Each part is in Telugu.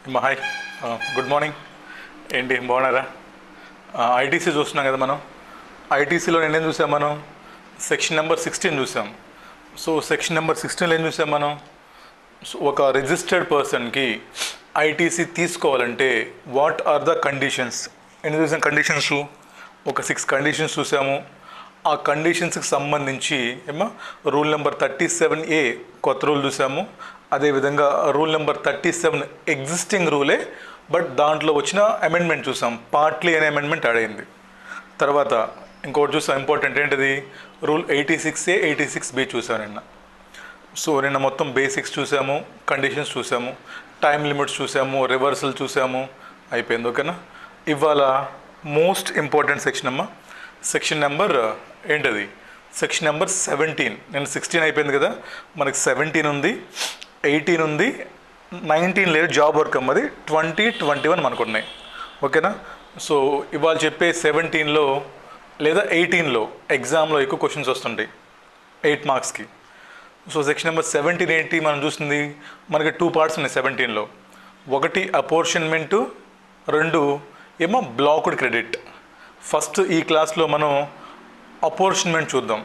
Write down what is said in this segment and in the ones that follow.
హాయ్. Good morning. ఏంటి బాగున్నారా? ఐటీసీ చూస్తున్నాం కదా మనం. ఐటీసీలో నేనేం చూసాం మనం? సెక్షన్ నెంబర్ 16 చూసాం. సో సెక్షన్ నెంబర్ 16లో ఏం చూసాం మనం? సో ఒక రిజిస్టర్డ్ పర్సన్కి ఐటీసీ తీసుకోవాలంటే వాట్ ఆర్ ద కండిషన్స్? ఎన్ని చూసాం కండిషన్స్? ఒక 6 కండిషన్స్ చూసాము. ఆ కండిషన్స్కి సంబంధించి రూల్ నెంబర్ 37A కొత్త రూల్ చూసాము. అదేవిధంగా రూల్ నెంబర్ 37 ఎగ్జిస్టింగ్ రూలే, బట్ దాంట్లో వచ్చిన అమెండ్మెంట్ చూసాం. పార్ట్లీ అనే అమెండ్మెంట్ యాడ్ అయింది. తర్వాత ఇంకోటి చూసాం ఇంపార్టెంట్, ఏంటిది? రూల్ 86A 86B చూసాం నిన్న. సో నిన్న మొత్తం బేసిక్స్ చూసాము, కండిషన్స్ చూసాము, టైం లిమిట్స్ చూసాము, రివర్సల్ చూసాము, అయిపోయింది. ఓకేనా? ఇవాళ most important section section number ఏంటది? Section number 17. నేను 16 అయిపోయింది కదా, మనకి 17 ఉంది, 18 ఉంది, 19 లేదు, జాబ్ వర్క్ అమ్మది, 20, 21 మనకు ఉన్నాయి. ఓకేనా? సో ఇవాళ చెప్పే 17లో లేదా 18లో ఎగ్జామ్లో ఎక్కువ క్వశ్చన్స్ వస్తుంటాయి 8 మార్క్స్కి. సో సెక్షన్ నెంబర్ 17 ఏంటి మనం చూస్తుంది? మనకి 2 పార్ట్స్ ఉన్నాయి 17లో. ఒకటి అపోర్షన్మెంటు, 2 బ్లాక్డ్ క్రెడిట్. ఫస్ట్ ఈ క్లాస్లో మనం అపోర్షన్మెంట్ చూద్దాం.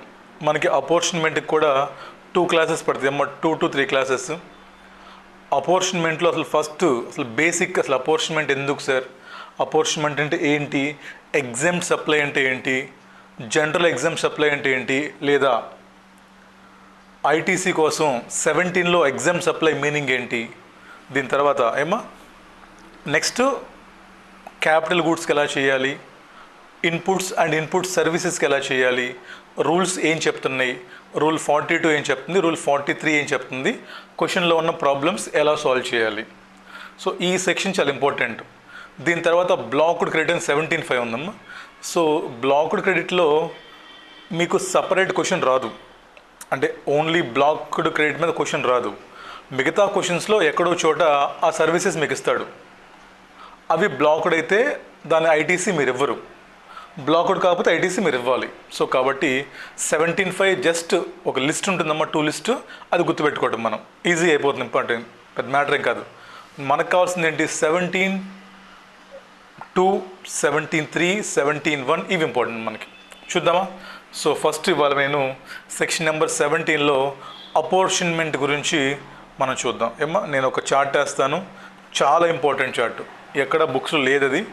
మనకి అపోర్షన్మెంట్కి కూడా 2 క్లాసెస్ పడుతుంది 2 to 3 క్లాసెస్. అపోర్షన్మెంట్లో అసలు బేసిక్ అసలు అపోర్షన్మెంట్ ఎందుకు సార్, అపోర్షన్మెంట్ అంటే ఏంటి, ఎగ్జామ్ట్ సప్లై అంటే ఏంటి, జనరల్ ఎగ్జామ్ సప్లై అంటే ఏంటి, లేదా ఐటీసీ కోసం 17లో ఎగ్జామ్ సప్లై మీనింగ్ ఏంటి, దీని తర్వాత నెక్స్ట్ క్యాపిటల్ గూడ్స్కి ఎలా చేయాలి, ఇన్పుట్స్ అండ్ ఇన్పుట్ సర్వీసెస్కి ఎలా చేయాలి, రూల్స్ ఏం చెప్తున్నాయి, రూల్ 42 ఏం చెప్తుంది, రూల్ 43 ఏం చెప్తుంది, క్వశ్చన్లో ఉన్న ప్రాబ్లమ్స్ ఎలా సాల్వ్ చేయాలి. సో ఈ సెక్షన్ చాలా ఇంపార్టెంట్. దీని తర్వాత బ్లాక్డ్ క్రెడిట్ అని 17.5 ఉందమ్మా. సో బ్లాక్డ్ క్రెడిట్లో మీకు సపరేట్ క్వశ్చన్ రాదు, అంటే ఓన్లీ బ్లాక్డ్ క్రెడిట్ మీద క్వశ్చన్ రాదు. మిగతా క్వశ్చన్స్లో ఎక్కడో చోట ఆ సర్వీసెస్ మీకు ఇస్తాడు. అవి బ్లాక్డ్ అయితే దాని ఐటీసీ మీరు ఇవ్వరు, బ్లాక్డ్ కాకపోతే ఐటీసీ మీరు ఇవ్వాలి. సో కాబట్టి 17.5 జస్ట్ ఒక లిస్ట్ ఉంటుందమ్మా, 2 లిస్ట్, అది గుర్తుపెట్టుకోవడం మనం ఈజీ అయిపోతుంది. ఇంపార్టెంట్ పెద్ద మ్యాటర్ ఏం కాదు. మనకు కావాల్సింది ఏంటి? 17.2, 17.3, 17.1 ఇవి ఇంపార్టెంట్ మనకి. చూద్దామా? సో ఫస్ట్ ఇవాళ నేను సెక్షన్ నెంబర్ 17లో అపోర్షన్మెంట్ గురించి మనం చూద్దాం. నేను ఒక చార్ట్ వేస్తాను, చాలా ఇంపార్టెంట్ చార్ట్, ఎక్కడ బుక్స్లో లేదు అది.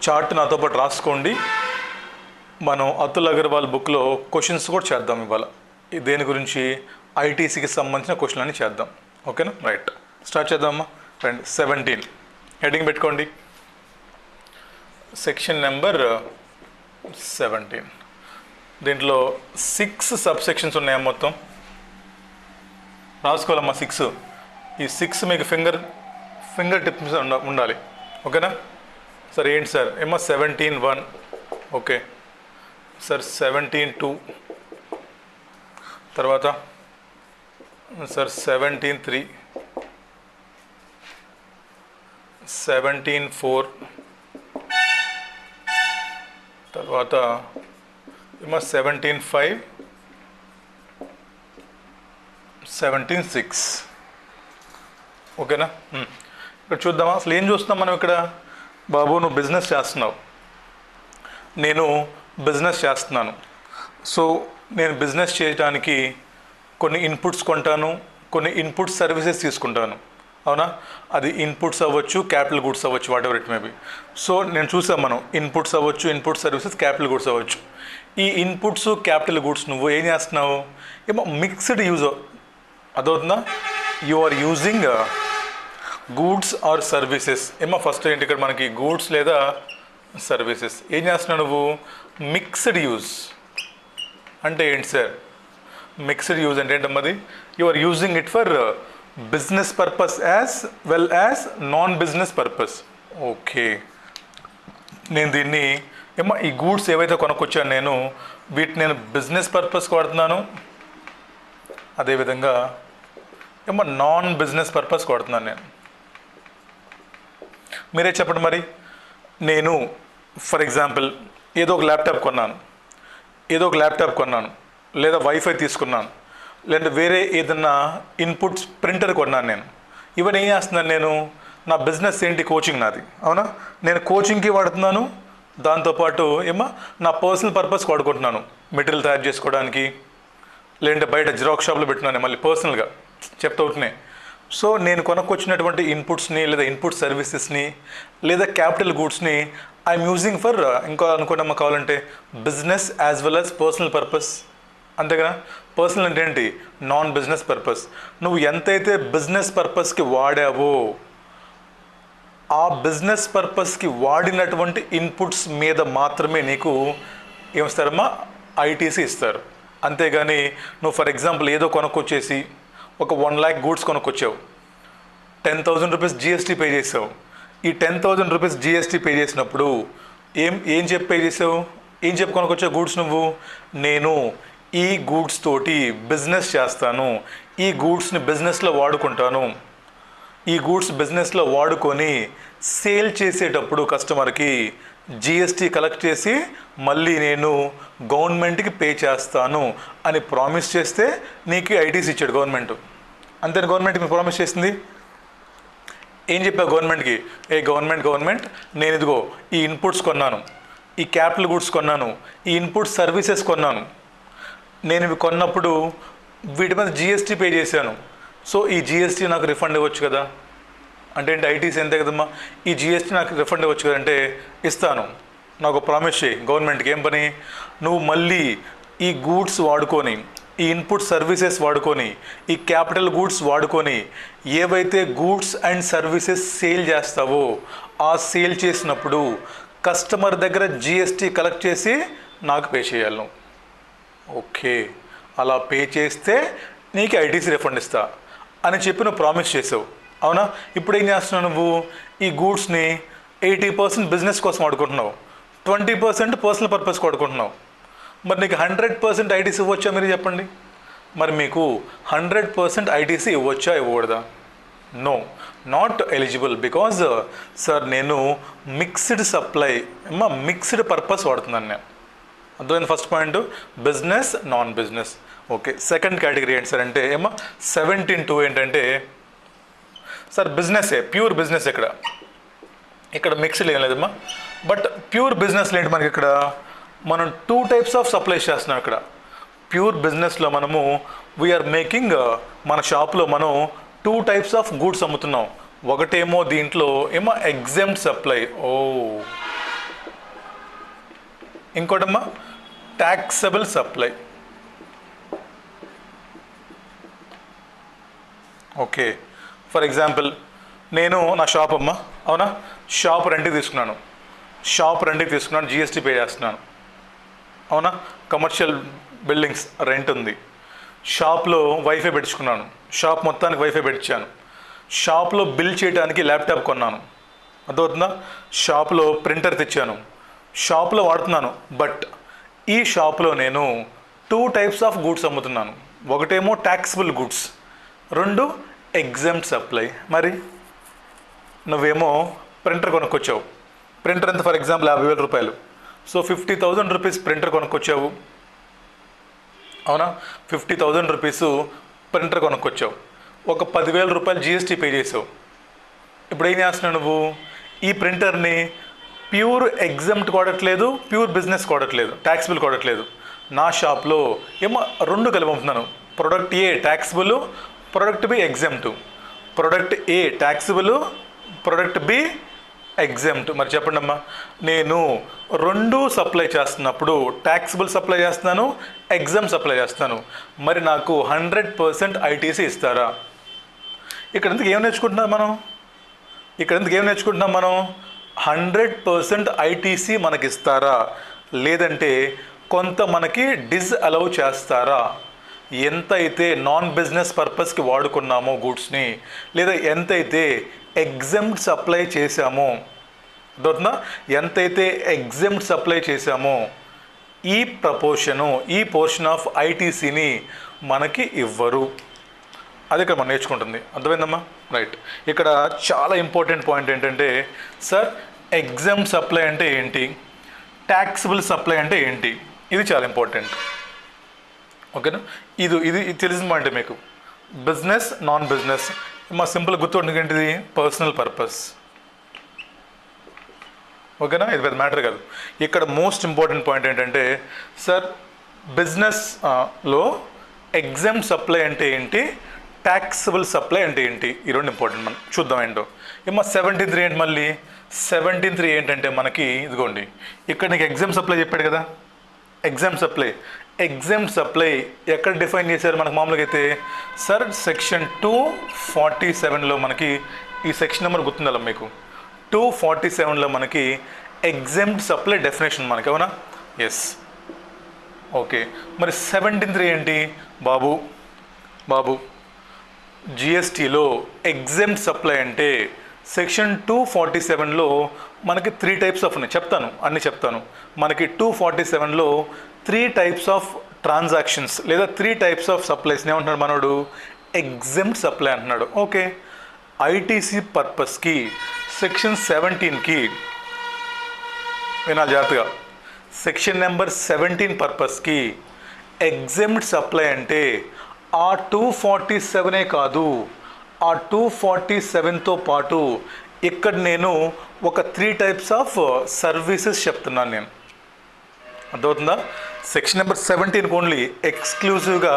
చార్ట్ నాతో పాటు రాసుకోండి. మనం అతుల్ అగర్వాల్ బుక్లో క్వశ్చన్స్ కూడా చేద్దాం ఇవాళ. దేని గురించి? ఐటీసీకి సంబంధించిన క్వశ్చన్ అని చేద్దాం. ఓకేనా? రైట్, స్టార్ట్ చేద్దామమ్మా. రండి. 17 హెడ్డింగ్ పెట్టుకోండి. Section number 17. దీంట్లో 6 సబ్ సెక్షన్స్ ఉన్నాయా మొత్తం? రాసుకోవాలమ్మా 6. ఈ 6 మీకు ఫింగర్ టిప్స్ ఉండాలి. ఓకేనా? సార్ ఏంటి సార్? 17.1 ఓకే సార్, 17.2 తర్వాత సార్ 17.3, 17.4 తర్వాత 17.5, 17.6. ఓకేనా? ఇక్కడ చూద్దామా అసలు ఏం చూస్తున్నాం మనం ఇక్కడ. బాబు నువ్వు బిజినెస్ చేస్తున్నావు, నేను బిజినెస్ చేస్తున్నాను. సో నేను బిజినెస్ చేయడానికి కొన్ని ఇన్పుట్స్ కొంటాను, కొన్ని ఇన్పుట్ సర్వీసెస్ తీసుకుంటాను. అవునా? అది ఇన్పుట్స్ అవ్వచ్చు, క్యాపిటల్ గుడ్స్ అవ్వచ్చు, what ever it may be. So నేను చూసాం మనం ఇన్పుట్స్ అవ్వచ్చు, ఇన్పుట్ సర్వీసెస్, క్యాపిటల్ గుడ్స్ అవ్వచ్చు. ఈ ఇన్పుట్స్ క్యాపిటల్ గుడ్స్ నువ్వు ఏం చేస్తున్నావు? Mixed use. అదవుతుందా? You are using goods or services. First ఏంటి ఇక్కడ మనకి? గూడ్స్ లేదా సర్వీసెస్. ఏం చేస్తున్నావు నువ్వు? మిక్స్డ్ యూజ్ అంటే ఏంటి సార్? మిక్స్డ్ యూజ్ అంటే ఏంటమ్మది? You are using it for business purpose as well as non business purpose. Okay, నేను దీన్ని ఈ గూడ్స్ ఏవైతే కొనుక్కొచ్చాను నేను, వీటిని నేను బిజినెస్ పర్పస్కి వాడుతున్నాను, అదేవిధంగా నాన్ బిజినెస్ పర్పస్కి వాడుతున్నాను నేను. మీరే చెప్పండి మరి. నేను ఫర్ ఎగ్జాంపుల్ ఏదో ఒక ల్యాప్టాప్ కొన్నాను, లేదా వైఫై తీసుకున్నాను, లేదా వేరే ఏదన్నా ఇన్పుట్స్ ప్రింటర్ కొన్నాను నేను. ఇవన్నీ ఏం చేస్తున్నాను నేను? నా బిజినెస్ ఏంటి? కోచింగ్ నాది, అవునా? నేను కోచింగ్కి వాడుతున్నాను, దాంతోపాటు నా పర్సనల్ పర్పస్కి వాడుకుంటున్నాను. మెటీరియల్ తయారు చేసుకోవడానికి, లేదంటే బయట జిరాక్స్ షాప్లో పెట్టినాను మళ్ళీ పర్సనల్గా చెప్తా ఉంటున్నాయి. సో నేను కొనుక్కొచ్చినటువంటి ఇన్పుట్స్ని లేదా ఇన్పుట్ సర్వీసెస్ని లేదా క్యాపిటల్ గూడ్స్ని ఐఎమ్ యూజింగ్ ఫర్ ఇంకా అనుకోవడం కావాలంటే business as well as personal purpose. అంతేగా? పర్సనల్ అంటే ఏంటి? Non business purpose. నువ్వు ఎంతైతే బిజినెస్ పర్పస్కి వాడావో ఆ బిజినెస్ పర్పస్కి వాడినటువంటి ఇన్పుట్స్ మీద మాత్రమే నీకు ఏమిస్తారమ్మా? ఐటీసీ ఇస్తారు. అంతేగాని నువ్వు ఫర్ ఎగ్జాంపుల్ ఏదో కొనుక్కొచ్చేసి ఒక 1 lakh గూడ్స్ కొనుక్కొచ్చావు, 10,000 రూపీస్ జిఎస్టీ పే చేసావు. ఈ 10,000 రూపీస్ జిఎస్టీ పే చేసినప్పుడు ఏం చెప్పి పే చేసావు? ఏం చెప్పి కొనుక్కొచ్చావు గూడ్స్? నువ్వు నేను ఈ గూడ్స్ తోటి బిజినెస్ చేస్తాను, ఈ గూడ్స్ని బిజినెస్లో వాడుకుంటాను, ఈ గూడ్స్ బిజినెస్లో వాడుకొని సేల్ చేసేటప్పుడు కస్టమర్కి జిఎస్టీ కలెక్ట్ చేసి మళ్ళీ నేను గవర్నమెంట్కి పే చేస్తాను అని ప్రామిస్ చేస్తే నీకు ఐటీసీ ఇచ్చాడు గవర్నమెంట్. అంతే గవర్నమెంట్కి మీరు ప్రామిస్ చేసింది. ఏం చెప్పావు గవర్నమెంట్కి? గవర్నమెంట్ నేను ఇదిగో ఈ ఇన్పుట్స్ కొన్నాను, ఈ క్యాపిటల్ గూడ్స్ కొన్నాను, ఈ ఇన్పుట్ సర్వీసెస్ కొన్నాను, నేను ఇవి కొన్నప్పుడు వీటి మీద జిఎస్టీ పే చేశాను, సో ఈ జిఎస్టీ నాకు రిఫండ్ ఇవ్వచ్చు కదా. అంటే ఏంటి? ఐటీసీ అంతే కదమ్మా. ఈ జిఎస్టీ నాకు రిఫండ్ ఇవ్వచ్చు కదంటే ఇస్తాను, నాకు ప్రామిస్ చేయి గవర్నమెంట్కి. ఏం పని? నువ్వు మళ్ళీ ఈ గూడ్స్ వాడుకొని, ఈ ఇన్పుట్ సర్వీసెస్ వాడుకొని, ఈ క్యాపిటల్ గూడ్స్ వాడుకొని ఏవైతే గూడ్స్ అండ్ సర్వీసెస్ సేల్ చేస్తావో ఆ సేల్ చేసినప్పుడు కస్టమర్ దగ్గర జిఎస్టీ కలెక్ట్ చేసి నాకు పే చేయాలి నువ్వు. ఓకే, అలా పే చేస్తే నీకు ఐటీసీ రిఫండ్ ఇస్తా అని చెప్పి నువ్వు ప్రామిస్ చేసావు, అవునా? ఇప్పుడు ఏం చేస్తున్నావు? నువ్వు ఈ గూడ్స్ని 80% బిజినెస్ కోసం వాడుకుంటున్నావు, 20% పర్సనల్ పర్పస్కి వాడుకుంటున్నావు. మరి నీకు 100% ఐటీసీ ఇవ్వచ్చా? మీరు చెప్పండి. మరి మీకు 100% ఐటీసీ ఇవ్వచ్చా, ఇవ్వకూడదా? No, not eligible. Because sir నేను మిక్స్డ్ సప్లై మిక్స్డ్ పర్పస్ వాడుతున్నాను నేను. అర్థమైంది? First point business, non business. Okay, second category ఏంటి సార్ అంటే 17(2) ఏంటంటే సార్ బిజినెస్సే, ప్యూర్ బిజినెస్. ఇక్కడ మిక్స్డ్ ఏం లేదమ్మా. బట్ ప్యూర్ బిజినెస్లో ఏంటి మనకి ఇక్కడ మనం 2 types ఆఫ్ సప్లైస్ చేస్తున్నాం. ఇక్కడ ప్యూర్ బిజినెస్లో మనము వీఆర్ మేకింగ్, మన షాప్లో మనం 2 types ఆఫ్ గూడ్స్ అమ్ముతున్నాం. ఒకటేమో దీంట్లో ఎగ్జామ్ట్ సప్లై, ఇంకోటమ్మా taxable supply. Okay, for example నేను నా షాప్ అమ్మా, అవునా? షాప్ రెంట్కి తీసుకున్నాను, జిఎస్టీ పే చేస్తున్నాను, అవునా? కమర్షియల్ బిల్డింగ్స్ రెంట్ ఉంది. షాప్లో వైఫై పెట్టించుకున్నాను, షాప్ మొత్తానికి వైఫై పెట్టించాను. షాప్లో బిల్ చేయడానికి ల్యాప్టాప్ కొన్నాను, అర్థమవుతుందా? షాప్లో ప్రింటర్ తెచ్చాను, షాప్లో వాడుతున్నాను. బట్ ఈ షాప్లో నేను 2 types ఆఫ్ గూడ్స్ అమ్ముతున్నాను. ఒకటేమో ట్యాక్సబుల్ గూడ్స్, 2 ఎగ్జామ్ట్ సప్లై. మరి నువ్వేమో ప్రింటర్ కొనుక్కొచ్చావు, ప్రింటర్ ఎంత? ఫర్ ఎగ్జాంపుల్ 50,000 రూపాయలు. సో 50,000 రూపీస్ ప్రింటర్ కొనుక్కొచ్చావు, అవునా? 50,000 రూపీస్ ప్రింటర్ కొనుక్కొచ్చావు, ఒక 10,000 రూపాయలు జిఎస్టీ పే చేసావు. ఇప్పుడు ఏం చేస్తున్నావు నువ్వు? ఈ ప్రింటర్ని ప్యూర్ ఎగ్జామ్ట్ కొడట్లేదు, ప్యూర్ బిజినెస్ కొడట్లేదు, ట్యాక్సిబుల్ కొడట్లేదు. నా షాప్లో 2 కలిపి అమ్ముతున్నాను. Product A taxable, product B exempt. Product A taxable, product B exempt. మరి చెప్పండి అమ్మా, నేను 2 సప్లై చేస్తున్నప్పుడు ట్యాక్సిబుల్ సప్లై చేస్తున్నాను, ఎగ్జామ్ సప్లై చేస్తాను. మరి నాకు 100% ఐటీసీ ఇస్తారా? ఇక్కడ ఎందుకు ఏం నేర్చుకుంటున్నాం మనం? 100% ఐటీసీ మనకి ఇస్తారా, లేదంటే కొంత మనకి డిస్అలౌ చేస్తారా? ఎంతైతే నాన్ బిజినెస్ పర్పస్కి వాడుకున్నామో గూడ్స్ని, లేదా ఎంతైతే ఎగ్జామ్ట్ సప్లై చేశామో, దొరుకుతుందా? ఎంతైతే ఎగ్జామ్ట్ సప్లై చేశామో ఈ పోర్షన్ ఆఫ్ ఐటీసీని మనకి ఇవ్వరు. అది ఇక్కడ మనం నేర్చుకుంటుంది. అర్థమైందమ్మా? రైట్. ఇక్కడ చాలా ఇంపార్టెంట్ పాయింట్ ఏంటంటే సార్ ఎగ్జామ్ట్ సప్లై అంటే ఏంటి, ట్యాక్సిబుల్ సప్లై అంటే ఏంటి, ఇది చాలా ఇంపార్టెంట్. ఓకేనా? ఇది తెలిసిన పాయింట్ మీకు. బిజినెస్, నాన్ బిజినెస్, మా సింపుల్ గుర్తుండేది ఏంటిది? Personal purpose. ఓకేనా? ఇది పెద్ద మ్యాటర్ కాదు. ఇక్కడ మోస్ట్ ఇంపార్టెంట్ పాయింట్ ఏంటంటే సార్ బిజినెస్ లో ఎగ్జామ్ సప్లై అంటే ఏంటి, ట్యాక్సబుల్ సప్లై అంటే ఏంటి, ఈ రెండు ఇంపార్టెంట్. మనం చూద్దాం ఏంటో. ఏమో 17(3) ఏంటి మళ్ళీ? 17(3) ఏంటంటే మనకి ఇదిగోండి, ఇక్కడ నీకు ఎగ్జామ్ సప్లై చెప్పాడు కదా, ఎగ్జామ్ సప్లై ఎక్కడ డిఫైన్ చేశారు మనకు మామూలుగా అయితే? సార్ సెక్షన్ 247లో మనకి ఈ సెక్షన్ నెంబర్ గుర్తుండాలి మీకు. 247లో మనకి ఎగ్జామ్డ్ సప్లై డెఫినేషన్ మనకి, అవునా? ఎస్. ఓకే, మరి 17(3) ఏంటి బాబు? జిఎస్టీలో ఎగ్జామ్డ్ సప్లై అంటే సెక్షన్ 247లో మనకి 3 టైప్స్ ఆఫ్ ఉన్నాయి. అన్ని చెప్తాను. మనకి 247లో 3 టైప్స్ ఆఫ్ ట్రాన్సాక్షన్స్ లేదా 3 టైప్స్ ఆఫ్ సప్లైస్ని ఏమంటున్నాడు మనోడు? ఎగ్జామ్డ్ సప్లై అంటున్నాడు. ఓకే, ఐటీసీ పర్పస్కి సెక్షన్ 17కి వినాలి జాగ్రత్తగా. సెక్షన్ నెంబర్ 17 పర్పస్కి ఎగ్జామ్డ్ సప్లై అంటే ఆ 247 కాదు, ఆ 247తో పాటు ఇక్కడ నేను ఒక 3 టైప్స్ ఆఫ్ సర్వీసెస్ చెప్తున్నాను నేను. అర్థమవుతుందా? సెక్షన్ నెంబర్ 17కి ఓన్లీ ఎక్స్క్లూజివ్గా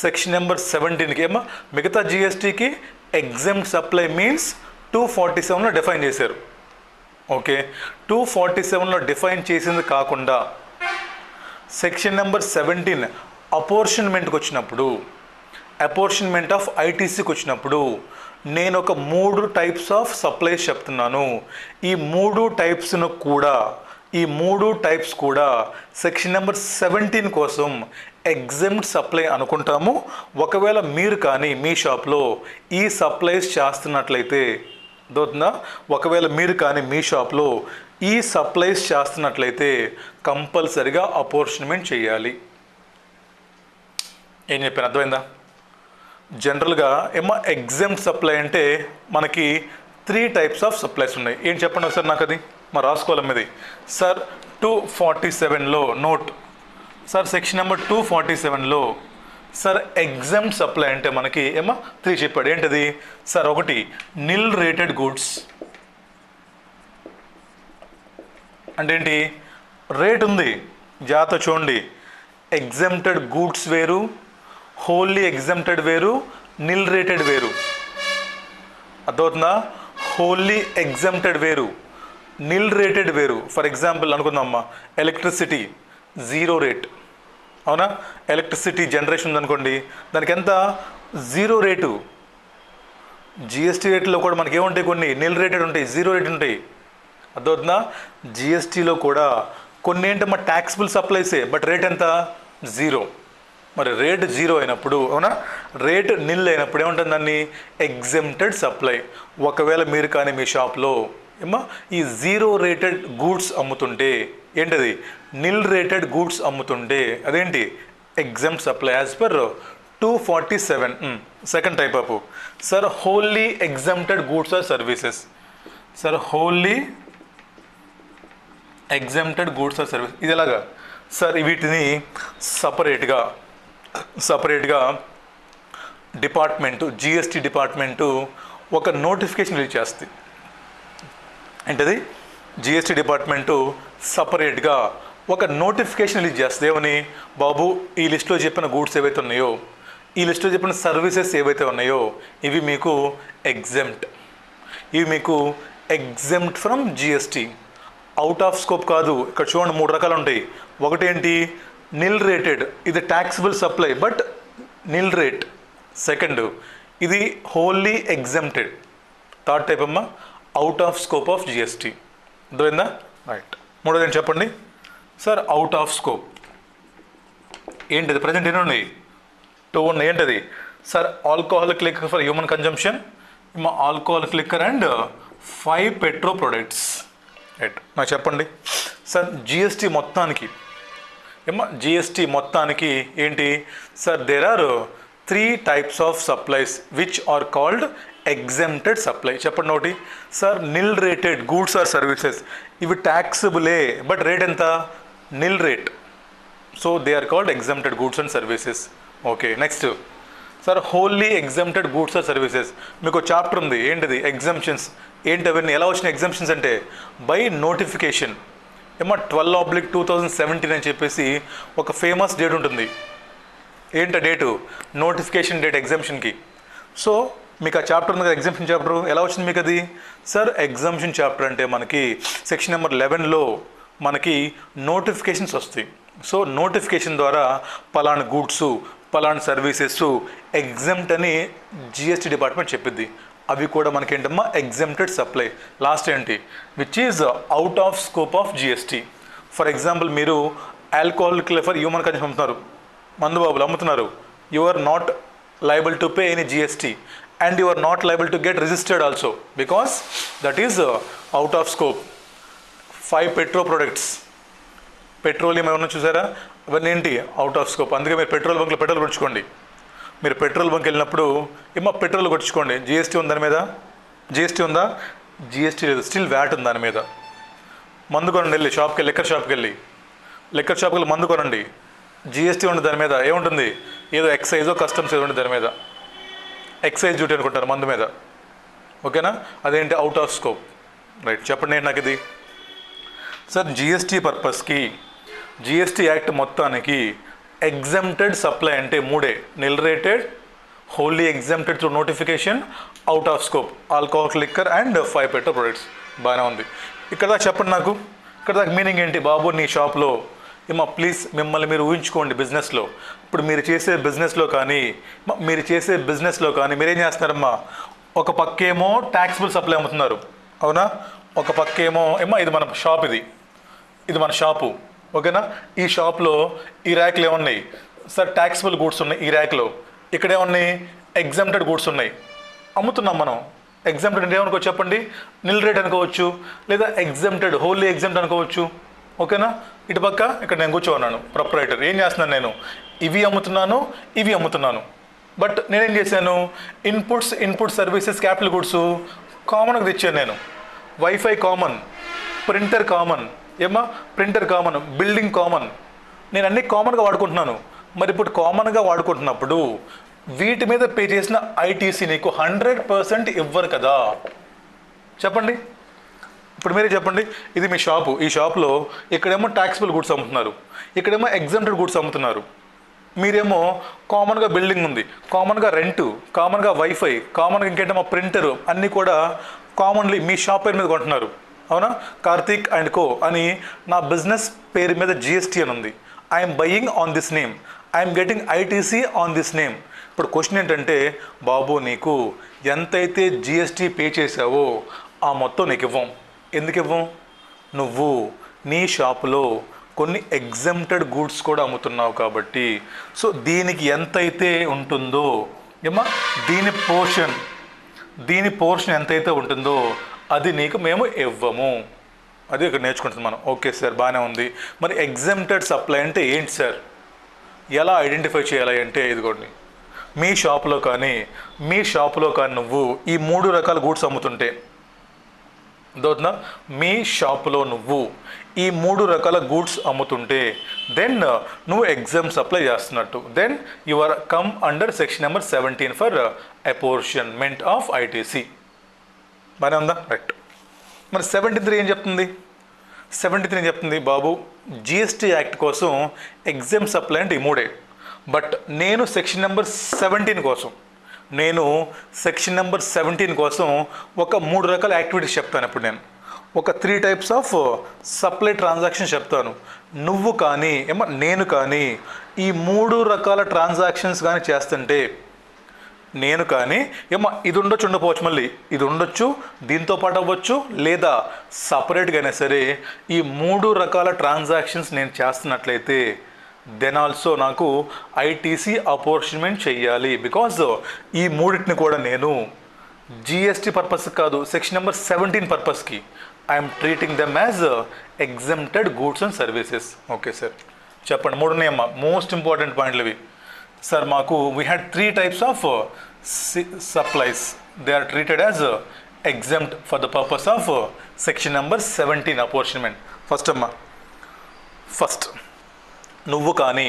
సెక్షన్ నెంబర్ 17కి ఏమో మిగతా జిఎస్టీకి ఎగ్జామ్డ్ సప్లై మీన్స్ 247లో డిఫైన్ చేశారు. ఓకే, 247లో డిఫైన్ చేసింది కాకుండా సెక్షన్ నెంబర్ 17 అపోర్షన్మెంట్ ఆఫ్ ఐటీసీకి వచ్చినప్పుడు నేను ఒక 3 టైప్స్ ఆఫ్ సప్లైస్ చెప్తున్నాను. ఈ 3 టైప్స్ కూడా సెక్షన్ నెంబర్ 17 కోసం ఎగ్జామ్డ్ సప్లై అనుకుంటాము. ఒకవేళ మీరు కానీ మీ షాప్లో ఈ సప్లైస్ చేస్తున్నట్లయితే, దొరుకుతుందా? ఒకవేళ మీరు కానీ మీ షాప్లో ఈ సప్లైస్ చేస్తున్నట్లయితే కంపల్సరిగా అపోర్షన్మెంట్ చేయాలి. ఏం చెప్పాను అర్థమైందా? జనరల్గా ఏమో ఎగ్జామ్డ్ సప్లై అంటే మనకి 3 టైప్స్ ఆఫ్ సప్లైస్ ఉన్నాయి. ఏం చెప్పండి ఒకసారి నాకు, అది మరి రాసుకోవాలి మీది. సార్ 247లో నోట్, సార్ సెక్షన్ నెంబర్ 247లో సార్ ఎగ్జామ్డ్ సప్లై అంటే మనకి ఏమో 3 చెప్పాడు. ఏంటది సార్? ఒకటి నిల్ రేటెడ్ గూడ్స్ అంటే ఏంటి? రేట్ ఉంది, జాగ్రత్త చూడండి. ఎగ్జామ్టెడ్ గూడ్స్ వేరు, హోల్లీ ఎగ్జామ్టెడ్ వేరు, నిల్ రేటెడ్ వేరు. అర్థమవుతుందా? హోల్లీ ఎగ్జామ్టెడ్ వేరు, నిల్ రేటెడ్ వేరు. ఫర్ ఎగ్జాంపుల్ అనుకుందామమ్మా, ఎలక్ట్రిసిటీ 0 రేట్, అవునా? ఎలక్ట్రిసిటీ జనరేషన్ ఉందనుకోండి, దానికి ఎంత? 0 రేటు. జిఎస్టీ రేట్లో కూడా మనకి ఏముంటాయి? కొన్ని నిల్ రేటెడ్ ఉంటాయి, 0 రేట్ ఉంటాయి. అర్థమవుతుందా? జిఎస్టీలో కూడా కొన్ని ఏంటమ్మా ట్యాక్సిబుల్ సప్లైసే, బట్ రేట్ ఎంత? 0. మరి రేట్ 0 అయినప్పుడు, అవునా, రేట్ నిల్ అయినప్పుడు ఏముంటుంది? దాన్ని ఎగ్జామ్టెడ్ సప్లై. ఒకవేళ మీరు కానీ మీ షాప్లో ఏమో ఈ 0 రేటెడ్ గూడ్స్ అమ్ముతుంటే, ఏంటది? నిల్ రేటెడ్ గూడ్స్ అమ్ముతుంటే అదేంటి? Exempted supply as per 247. Second type of sir wholly exempted goods or services. Sir wholly exempted goods or service ఇది ఎలాగా సార్? వీటిని సపరేట్గా డిపార్ట్మెంటు, జిఎస్టీ డిపార్ట్మెంటు ఒక నోటిఫికేషన్ రిలీజ్ చేస్తుంది. ఏంటది? జిఎస్టీ డిపార్ట్మెంటు సపరేట్గా ఒక నోటిఫికేషన్ రిలీజ్ చేస్తుంది. ఏమని? బాబు, ఈ లిస్టులో చెప్పిన గూడ్స్ ఏవైతే ఉన్నాయో, ఈ లిస్టులో చెప్పిన సర్వీసెస్ ఏవైతే ఉన్నాయో ఇవి మీకు exempt from GST. Out of scope కాదు. ఇక్కడ చూడండి 3 రకాలు ఉంటాయి. ఒకటి ఏంటి? నిల్ రేటెడ్, ఇది taxable supply but nil rate. Second, ఇది హోల్లీ ఎగ్జెంప్టెడ్. థర్డ్ టైప్ అమ్మా out of scope of GST. అర్థమైందా? రైట్. మూడోది ఏంటి చెప్పండి సార్? Out of scope. ఏంటిది? ప్రజెంట్ ఎన్ని ఉన్నాయి? 2 ఉన్నాయి. ఏంటది sir? Alcoholic liquor for human consumption, alcoholic liquor and 5 petro products. Right. నాకు చెప్పండి సార్, జిఎస్టీ మొత్తానికి ఏంటి sir? There are 3 types of supplies which are called exempted supply. చెప్పండి ఒకటి sir. Nil rated goods or services, ఇవి ట్యాక్సిబులే బట్ రేట్ ఎంత? Nil rate. So they are called exempted goods and services. Okay. Next sir wholly exempted goods or services, మీకు చాప్టర్ ఉంది ఏంటిది ఎగ్జామ్షన్స్. ఏంటి అవన్నీ ఎలా వచ్చిన ఎగ్జామ్షన్స్ అంటే బై నోటిఫికేషన్. 12/2017 అని చెప్పేసి ఒక ఫేమస్ డేట్ ఉంటుంది. ఏంటి డేటు? నోటిఫికేషన్ డేట్ ఎగ్జామ్షన్కి. సో మీకు ఆ చాప్టర్ ఉంది కదా, ఎగ్జామ్షన్ చాప్టర్. ఎలా వచ్చింది మీకు అది? సార్ ఎగ్జామ్షన్ చాప్టర్ అంటే మనకి సెక్షన్ నెంబర్ 11లో మనకి నోటిఫికేషన్స్ వస్తాయి. సో నోటిఫికేషన్ ద్వారా పలానా గూడ్స్ పలానా సర్వీసెస్ ఎగ్జామ్ట్ అని జిఎస్టీ డిపార్ట్మెంట్ చెప్పిద్ది. అవి కూడా మనకి ఏంటమ్మా ఎగ్జామ్టెడ్ సప్లై. లాస్ట్ ఏంటి? Which is out of scope of GST. For example మీరు ఆల్కహాలిక్ ఫర్ హ్యూమన్ కన్సంప్షన్ అమ్ముతున్నారు, మందు బాబులు అమ్ముతున్నారు. You are not liable to pay any GST and you are not liable to get registered also because that is out of scope. 5 petro products, petroleum ఏమన్నా చూసారా, అవన్నీ ఏంటి అవుట్ ఆఫ్ స్కోప్. అందుకే మీరు పెట్రోల్ బంక్లో పెట్రోల్ కొట్టుకోండి. మీరు పెట్రోల్ బంక్ వెళ్ళినప్పుడు పెట్రోల్ కొట్టుకోండి. జిఎస్టీ ఉంది దాని మీద? జిఎస్టీ ఉందా? జిఎస్టీ లేదు, స్టిల్ వ్యాట్ ఉంది దాని మీద. మందు కొనండి, వెళ్ళి షాప్కి వెళ్ళి లిక్కర్ షాప్కి వెళ్ళి మందు కొనండి. జిఎస్టీ ఉంది దాని మీద. ఏముంటుంది? ఏదో ఎక్సైజో కస్టమ్స్ ఏదో ఉంటుంది దాని మీద. ఎక్సైజ్ డ్యూటీ అనుకుంటారు మందు మీద. ఓకేనా? అదేంటి? Out of scope. రైట్, చెప్పండి ఏంటి నాకు ఇది? సార్ జిఎస్టీ పర్పస్కి జిఎస్టీ యాక్ట్ మొత్తానికి ఎగ్జామ్టెడ్ సప్లై అంటే 3 nil rated, wholly exempted through notification, out of scope, alcoholic liquor and 5 petro products. బాగానే ఉంది. ఇక్కడ దాకా చెప్పండి నాకు. ఇక్కడ దాకా మీనింగ్ ఏంటి? బాబు నీ షాప్లో ప్లీజ్ మిమ్మల్ని మీరు ఊహించుకోండి బిజినెస్లో. ఇప్పుడు మీరు చేసే బిజినెస్లో కానీ మీరేం చేస్తున్నారమ్మా? ఒక పక్కేమో ట్యాక్సిబుల్ సప్లై అమ్ముతున్నారు, అవునా? ఒక పక్కేమో ఇది మన షాప్, ఇది మన షాపు, ఓకేనా? ఈ షాప్లో ఈ ర్యాక్లు ఏమున్నాయి? సార్ ట్యాక్సిబుల్ గూడ్స్ ఉన్నాయి ఈ ర్యాక్లో. ఇక్కడ ఏమున్నాయి? ఎగ్జామ్టెడ్ గూడ్స్ ఉన్నాయి, అమ్ముతున్నాం మనం. ఎగ్జామ్టెడ్ అంటే ఏమనుకోవచ్చు చెప్పండి? నిల్ రేట్ అనుకోవచ్చు, లేదా ఎగ్జామ్టెడ్ హోల్లీ ఎగ్జామ్ట్ అనుకోవచ్చు, ఓకేనా? ఇటు పక్క ఇక్కడ నేను కూర్చోన్నాను ప్రొపరేటర్. ఏం చేస్తున్నాను నేను? ఇవి అమ్ముతున్నాను. బట్ నేనేం చేశాను? ఇన్పుట్ సర్వీసెస్ క్యాపిటల్ గుడ్స్ కామన్గా తెచ్చాను నేను. Wifi common, printer common, printer common, building common. నేను అన్నీ కామన్గా వాడుకుంటున్నాను. మరి ఇప్పుడు కామన్గా వాడుకుంటున్నప్పుడు వీటి మీద పే చేసిన ఐటీసీ నీకు 100% ఇవ్వరు కదా? చెప్పండి. ఇప్పుడు మీరే చెప్పండి. ఇది మీ షాపు. ఈ షాప్లో ఇక్కడేమో ట్యాక్సిబుల్ గుడ్స్ అమ్ముతున్నారు, ఇక్కడేమో ఎగ్జామ్టెడ్ గుడ్స్ అమ్ముతున్నారు. మీరేమో కామన్గా బిల్డింగ్ ఉంది, కామన్గా రెంటు, కామన్గా వైఫై, కామన్గా ఇంకేంటో ప్రింటరు అన్నీ కూడా కామన్లీ మీ షాప్ పేరు మీద కొంటున్నారు, అవునా? కార్తీక్ అండ్ కో అని నా బిజినెస్ పేరు మీద జిఎస్టీ అని ఉంది. I'm buying on this name, I'm getting ITC on this name. ఇప్పుడు క్వశ్చన్ ఏంటంటే, బాబు నీకు ఎంతైతే జిఎస్టీ పే చేసావో ఆ మొత్తం నీకు ఇవ్వం. ఎందుకు ఇవ్వం? నువ్వు నీ షాపులో కొన్ని ఎగ్జామ్టెడ్ గూడ్స్ కూడా అమ్ముతున్నావు కాబట్టి. సో దీనికి ఎంతైతే ఉంటుందో దీని పోర్షన్ ఎంతైతే ఉంటుందో అది నీకు మేము ఇవ్వము. అది ఇక్కడ నేర్చుకుంటుంది మనం. ఓకే సార్, బాగానే ఉంది. మరి ఎగ్జామ్టెడ్ సప్లై అంటే ఏంటి సార్? ఎలా ఐడెంటిఫై చేయాలి అంటే, ఇదిగోండి మీ షాపులో కానీ నువ్వు ఈ 3 రకాల గూడ్స్ అమ్ముతుంటే, దోత్నా మీ షాపులో నువ్వు ఈ 3 రకాల గూడ్స్ అమ్ముతుంటే దెన్ నువ్వు ఎగ్జామ్ సప్లై చేస్తున్నట్టు. Then you are come under section number 17 for apportionment of ITC. బాగానే ఉందా? రైట్. మరి 73 ఏం చెప్తుంది? 73 ఏం చెప్తుంది? బాబు జిఎస్టీ యాక్ట్ కోసం ఎగ్జామ్ సప్లై అంటే ఈ 3. బట్ నేను సెక్షన్ నెంబర్ 17 కోసం ఒక 3 రకాల యాక్టివిటీస్ చెప్తాను. ఇప్పుడు నేను ఒక 3 types ఆఫ్ సప్లై ట్రాన్సాక్షన్ చెప్తాను. నువ్వు కానీ నేను కానీ ఈ 3 రకాల ట్రాన్సాక్షన్స్ కానీ చేస్తుంటే, నేను కానీ ఇది ఉండొచ్చు, ఉండకపోవచ్చు, మళ్ళీ ఇది ఉండొచ్చు, దీంతో పాటు అవ్వచ్చు, లేదా సపరేట్గా అయినా సరే ఈ 3 రకాల ట్రాన్సాక్షన్స్ నేను చేస్తున్నట్లయితే దెన్ ఆల్సో నాకు ఐటీసీ అపోర్షన్మెంట్ చెయ్యాలి. బికాజ్ ఈ 3టిని కూడా నేను జిఎస్టీ పర్పస్ కాదు, సెక్షన్ నెంబర్ 17 పర్పస్కి I'm treating them as exempted goods and services. Okay sir, చెప్పండి. 3 ఉన్నాయమ్మా, మోస్ట్ ఇంపార్టెంట్ పాయింట్లు ఇవి. సార్ మాకు we had 3 types of supplies. They are treated as exempt for the purpose of section number 17 apportionment. First నువ్వు కానీ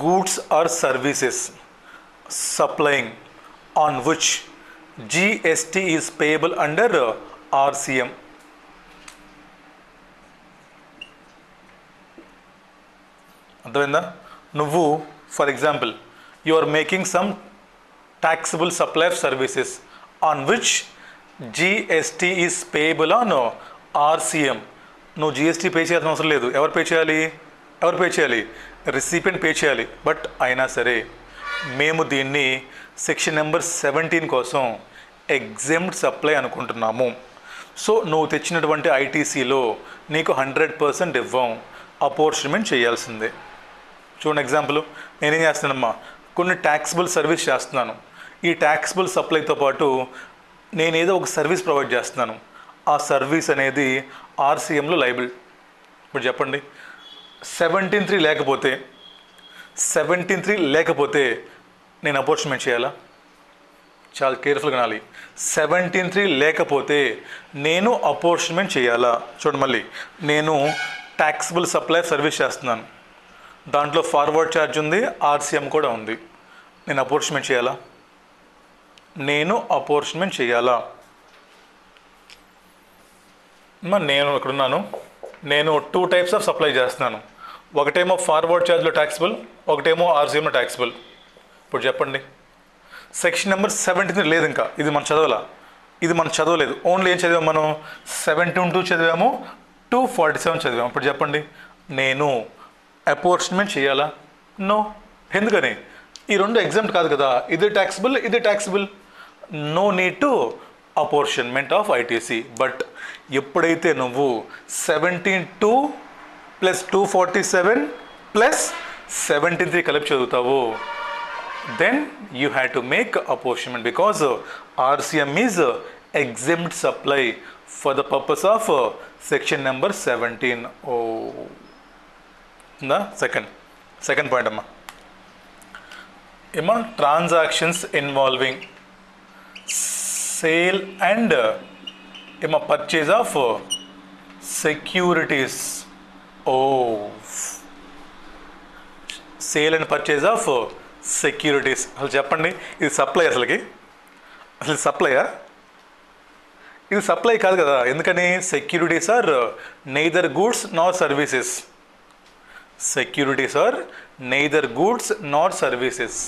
goods or services supplying on which GST is payable under RCM. అర్థమైందా? నువ్వు for example you are making some taxable supply of services on which GST is payable on RCM. నువ్వు జిఎస్టీ పే చేయాల్సిన అవసరం లేదు. ఎవరు పే చేయాలి? రిసిపియెంట్ పే చేయాలి. బట్ అయినా సరే మేము దీన్ని సెక్షన్ నెంబర్ 17 కోసం ఎగ్జెంప్ట్ సప్లై అనుకుంటున్నాము. సో నువ్వు తెచ్చినటువంటి ఐటీసీలో నీకు 100% ఇవ్వం, అపోర్షన్మెంట్ చేయాల్సిందే. చూడండి ఎగ్జాంపుల్, నేనేం చేస్తానమ్మా, కొన్ని ట్యాక్సిబుల్ సర్వీస్ చేస్తున్నాను. ఈ ట్యాక్సిబుల్ సప్లైతో పాటు నేను ఏదో ఒక సర్వీస్ ప్రొవైడ్ చేస్తున్నాను. ఆ సర్వీస్ అనేది ఆర్సీఎంలో లైబుల్. ఇప్పుడు చెప్పండి, 17(3) లేకపోతే నేను అపోర్షన్మెంట్ చేయాలా? చాలా కేర్ఫుల్గా వినాలి. 17(3) లేకపోతే నేను అపోర్షన్మెంట్ చేయాలా? చూడండి మళ్ళీ, నేను ట్యాక్సిబుల్ సప్లై సర్వీస్ చేస్తున్నాను, దాంట్లో ఫార్వర్డ్ ఛార్జ్ ఉంది, ఆర్సీఎం కూడా ఉంది. నేను అపోర్షన్మెంట్ చేయాలా? నేను ఇక్కడున్నాను, నేను 2 టైప్స్ ఆఫ్ సప్లై చేస్తున్నాను. ఒకటేమో ఫార్వర్డ్ ఛార్జ్లో ట్యాక్సిబుల్, ఒకటేమో ఆర్సీఎంలో ట్యాక్సిబుల్. ఇప్పుడు చెప్పండి, సెక్షన్ నెంబర్ 17 లేదు, ఇంకా ఇది మనం చదవలేదు. ఓన్లీ ఏం చదివాము మనం? 722 చదివాము, 247 చదివాము. ఇప్పుడు చెప్పండి, నేను అపోర్షన్మెంట్ చేయాలా? నో. ఎందుకని? ఈ రెండు ఎగ్జామ్ట్ కాదు కదా, ఇది taxable. No need to apportionment of ITC. But ఎప్పుడైతే నువ్వు 17(2) + 247 + 17(3) కలిపి చదువుతావో then you have to make apportionment because RCM is exempt supply for the purpose of section number 17. The second point amma, transactions involving sale and purchase of securities. Sale and purchase of securities. అసలు చెప్పండి, ఇది సప్లై? అసలు సప్లైయా? ఇది సప్లై కాదు కదా. ఎందుకని? Securities are neither goods Nar services.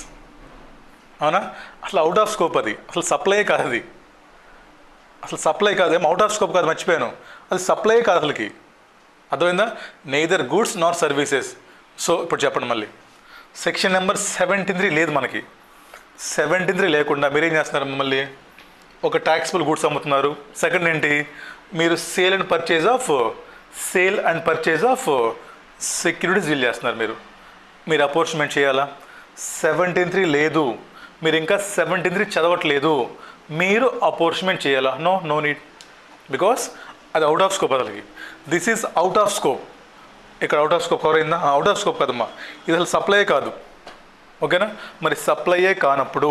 అవునా? అసలు అవుట్ ఆఫ్ స్కోప్ అది. అసలు సప్లై కాదు అది. ఏమో అవుట్ ఆఫ్ స్కోప్ కాదు, మర్చిపోయాను. అది సప్లై కాదు అసలుకి. అర్థమైందా? నెయిదర్ గూడ్స్ నార్ సర్వీసెస్. సో ఇప్పుడు చెప్పండి మళ్ళీ, సెక్షన్ నెంబర్ 73 లేదు మనకి. 73 లేకుండా మీరేం చేస్తున్నారు? మళ్ళీ ఒక ట్యాక్సిబుల్ గూడ్స్ అమ్ముతున్నారు. సెకండ్ ఏంటి? మీరు sale and purchase of securities deal చేస్తున్నారు. మీరు అపోర్షన్మెంట్ చేయాలా? 73 లేదు, మీరు ఇంకా 73 చదవట్లేదు, మీరు అపోర్షన్మెంట్ చేయాలా? నో నీడ్, బికాస్ అది అవుట్ ఆఫ్ స్కోప్. అసలుకి this is out of scope. ఇక్కడ అవుట్ ఆఫ్ స్కోప్ కవర్ అయిందా? అవుట్ ఆఫ్ స్కోప్ కదమ్మా, ఇది అసలు సప్లై కాదు. ఓకేనా? మరి సప్లైయే కానప్పుడు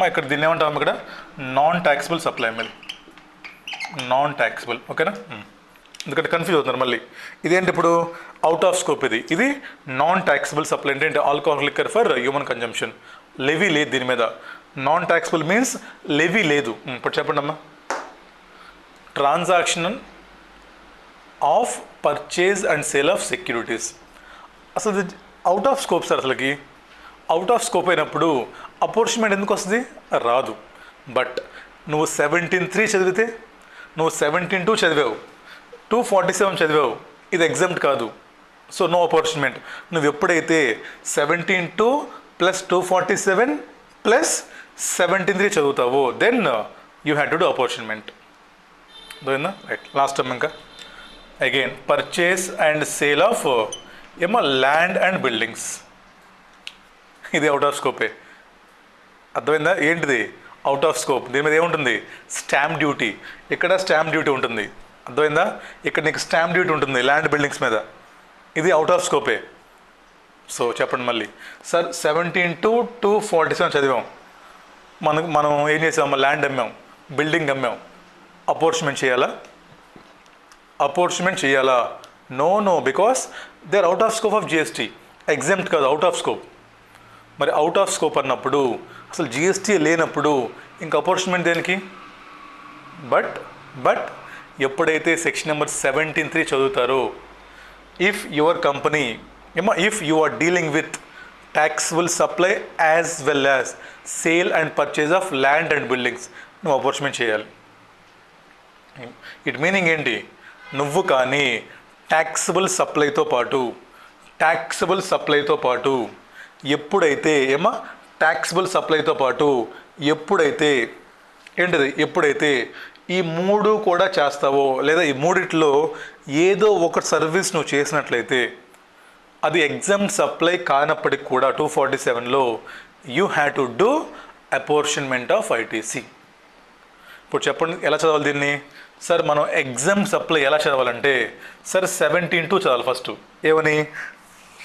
ఇక్కడ దీన్ని ఏమంటాము? ఇక్కడ నాన్ ట్యాక్సిబుల్ సప్లై. ఓకేనా? ఎందుకంటే కన్ఫ్యూజ్ అవుతున్నారు మళ్ళీ. ఇదేంటి ఇప్పుడు? Out of scope. ఇది నాన్ ట్యాక్సిబుల్ సప్లై అంటే alcohol liquor for human consumption. Levy లేదు దీని మీద. నాన్ ట్యాక్సిబుల్ మీన్స్ లెవీ లేదు. ఇప్పుడు చెప్పండి అమ్మా, transaction of purchase and sale of securities. అసలు అవుట్ ఆఫ్ స్కోప్ సార్. అసలుకి అవుట్ ఆఫ్ స్కోప్ అయినప్పుడు అపోర్షన్మెంట్ ఎందుకు వస్తుంది? రాదు. బట్ నువ్వు 17(3) చదివితే, నువ్వు 17(2) చదివావు, 247 చదివావు, ఇది ఎగ్జామ్ట్ కాదు. So no apportionment. నువ్వు ఎప్పుడైతే 17(2) + 247 + 17(3) చదువుతావో then you had to do apportionment. అర్థమైందా? రైట్. లాస్ట్ టైం ఇంకా again purchase and sale of land and buildings. ఇది అవుట్ ఆఫ్ స్కోపే. అర్థమైందా? ఏంటిది? Out of scope. దీని మీద ఏముంటుంది? Stamp duty. ఇక్కడ స్టాంప్ డ్యూటీ ఉంటుంది. అర్థమైందా? ఇక్కడ నీకు స్టాంప్ డ్యూటీ ఉంటుంది ల్యాండ్ బిల్డింగ్స్ మీద. ఇది అవుట్ ఆఫ్ స్కోపే. సో చెప్పండి మళ్ళీ సార్, 17(2) 247 చదివాం, మనం ఏం చేసాం? ల్యాండ్ అమ్మాం, బిల్డింగ్ అమ్మాం. అపోర్షన్మెంట్ చేయాలా? No because they are out of scope of GST. Exempt కాదు, అవుట్ ఆఫ్ స్కోప్. మరి అవుట్ ఆఫ్ స్కోప్ అన్నప్పుడు అసలు జిఎస్టీ లేనప్పుడు ఇంకా అపోర్షన్మెంట్ దేనికి? బట్ ఎప్పుడైతే సెక్షన్ నెంబర్ 17(3) చదువుతారో, if your company if you are dealing with taxable supply as well as sale and purchase of land and buildings, నువ్వు అపోర్చమెంట్ చేయాలి. ఇట్ మీనింగ్ ఏంటి? నువ్వు కానీ ట్యాక్సబుల్ సప్లైతో పాటు ఎప్పుడైతే ట్యాక్సబుల్ సప్లైతో పాటు ఎప్పుడైతే ఈ మూడు కూడా చేస్తావో, లేదా ఈ మూడిట్లో ఏదో ఒక సర్వీస్ నువ్వు చేసినట్లయితే అది ఎగ్జామ్ సప్లై కానప్పటికి కూడా 247లో you have to do apportionment of ITC. ఇప్పుడు చెప్పండి ఎలా చదవాలి దీన్ని? సార్ మనం ఎగ్జామ్ సప్లై ఎలా చదవాలంటే, సార్ 17(2) చదవాలి ఫస్ట్. ఏమని?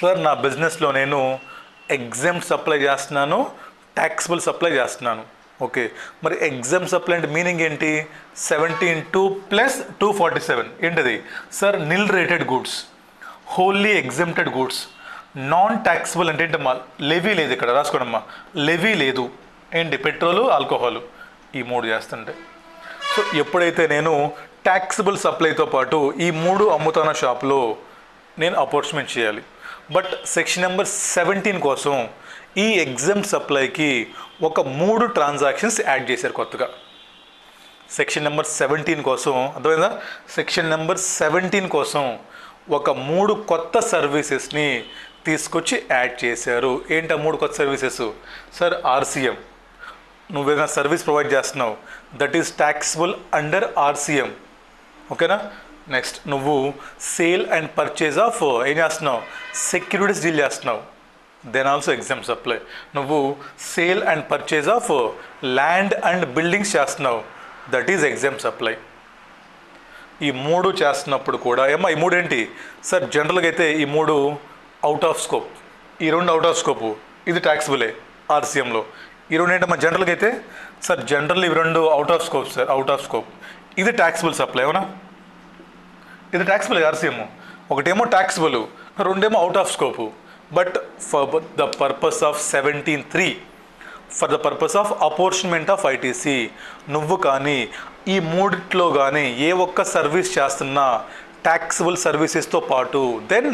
సార్ నా బిజినెస్లో నేను ఎగ్జామ్ సప్లై చేస్తున్నాను, ట్యాక్సబుల్ సప్లై చేస్తున్నాను. ఓకే, మరి ఎగ్జామ్ సప్లై అంటే మీనింగ్ ఏంటి? 17(2) + 247 ఏంటది? Sir nil rated goods, wholly exempted goods, non taxable అంటే ఏంటమ్మా? లెవీ లేదు, ఇక్కడ రాసుకోండమ్మా, లెవీ లేదు. ఏంటి? పెట్రోలు, ఆల్కహాలు, ఈ మూడు చేస్తుంటే. సో ఎప్పుడైతే నేను ట్యాక్సబుల్ సప్లైతో పాటు ఈ మూడు అమ్ముతున్న షాప్లో నేను అపోర్చమెంట్ చేయాలి. బట్ సెక్షన్ నెంబర్ 17 కోసం ఈ ఎగ్జామ్ సప్లైకి ఒక 3 ట్రాన్సాక్షన్స్ యాడ్ చేశారు కొత్తగా. సెక్షన్ నెంబర్ 17 కోసం, అర్థమైందా? సెక్షన్ నెంబర్ 17 కోసం ఒక 3 కొత్త సర్వీసెస్ని తీసుకొచ్చి యాడ్ చేశారు. ఏంటి ఆ 3 కొత్త సర్వీసెస్? సార్ ఆర్సీఎం, నువ్వేదైనా సర్వీస్ ప్రొవైడ్ చేస్తున్నావు, that is taxable under RCM. ఓకేనా? నెక్స్ట్ నువ్వు సేల్ అండ్ పర్చేజ్ ఆఫ్ ఏం చేస్తున్నావు? సెక్యూరిటీస్ డీల్ చేస్తున్నావు, దెన్ ఆల్సో ఎగ్జామ్ సప్లై. నువ్వు sale and purchase of land and buildings చేస్తున్నావు, దట్ ఈజ్ ఎగ్జామ్ సప్లై. ఈ 3 చేస్తున్నప్పుడు కూడా ఈ 3 ఏంటి? సార్ జనరల్గా అయితే ఈ 3 అవుట్ ఆఫ్ స్కోప్, ఈ 2 అవుట్ ఆఫ్ స్కోపు, ఇది ట్యాక్సబులే ఆర్సీఎంలో. ఈ 2 ఏంటమ్మా జనరల్గా అయితే? సార్ జనరల్ ఇవి 2 out of scope sir, out of scope. ఇది ట్యాక్సబుల్ సప్లై, అవునా? ఇది ట్యాక్సబుల్ ఆర్సీఎం. ఒకటేమో ట్యాక్సబుల్, 2 ఏమో out of scope. But for the purpose of 17(3, for the purpose of apportionment of ITC, నువ్వు కానీ ఈ 3లో కానీ ఏ ఒక్క సర్వీస్ చేస్తున్నా ట్యాక్సబుల్ సర్వీసెస్తో పాటు, then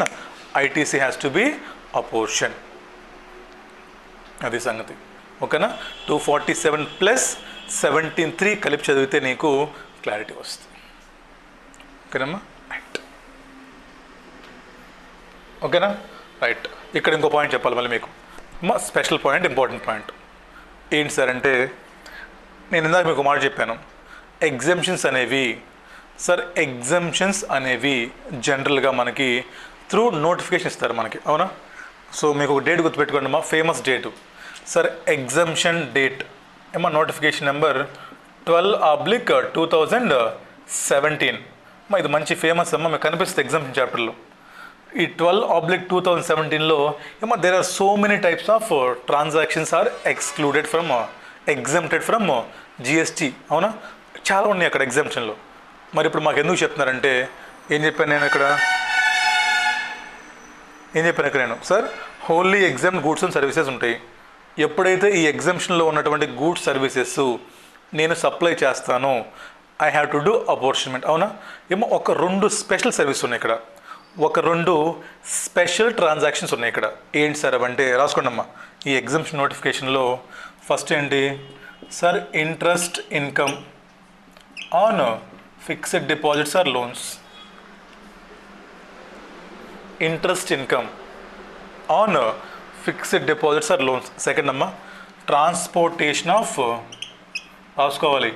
ITC has to be apportion. అది సంగతి. ఓకేనా? 247 + 17(3 కలిపి చదివితే నీకు క్లారిటీ వస్తుంది. ఓకేనమ్మా? రైట్. ఓకేనా? రైట్. ఇక్కడ ఇంకో పాయింట్ చెప్పాలి మళ్ళీ మీకు, స్పెషల్ పాయింట్, ఇంపార్టెంట్ పాయింట్. ఏంటి సార్ అంటే, నేను ఇందాక మీకు మాట చెప్పాను, ఎగ్జామ్షన్స్ అనేవి జనరల్గా మనకి త్రూ నోటిఫికేషన్ ఇస్తారు మనకి, అవునా? సో మీకు ఒక డేట్ గుర్తుపెట్టుకోండి అమ్మా, famous date. Sir exemption date notification number 12/2017. ఇది మంచి ఫేమస్ అమ్మ, మీకు కనిపిస్తుంది ఎగ్జామ్షన్ చాప్టర్లో. ఈ 12/2017లో there are so many types of transactions are exempted from GST, అవునా? చాలా ఉన్నాయి అక్కడ ఎగ్జామ్షన్లో. మరి ఇప్పుడు మాకు ఎందుకు చెప్తున్నారంటే, ఏం చెప్పాను ఇక్కడ నేను sir wholly exam goods and services ఉంటాయి. ఎప్పుడైతే ఈ ఎగ్జామ్షన్లో ఉన్నటువంటి గూడ్స్ సర్వీసెస్ నేను సప్లై చేస్తానో, ఐ హ్యావ్ టు డూ అపోర్షన్మెంట్, అవునా? ఒక 2 స్పెషల్ సర్వీస్ ఉన్నాయి ఇక్కడ, ఒక 2 స్పెషల్ ట్రాన్సాక్షన్స్ ఉన్నాయి ఇక్కడ. ఏంటి సార్ అవంటే రాసుకోండి అమ్మా. ఈ ఎగ్జామ్షన్ నోటిఫికేషన్లో ఫస్ట్ ఏంటి sir? Interest income on fixed deposits are loans. Interest income on fixed deposits are loans. Second అమ్మా, ట్రాన్స్పోర్టేషన్ ఆఫ్, రాసుకోవాలి,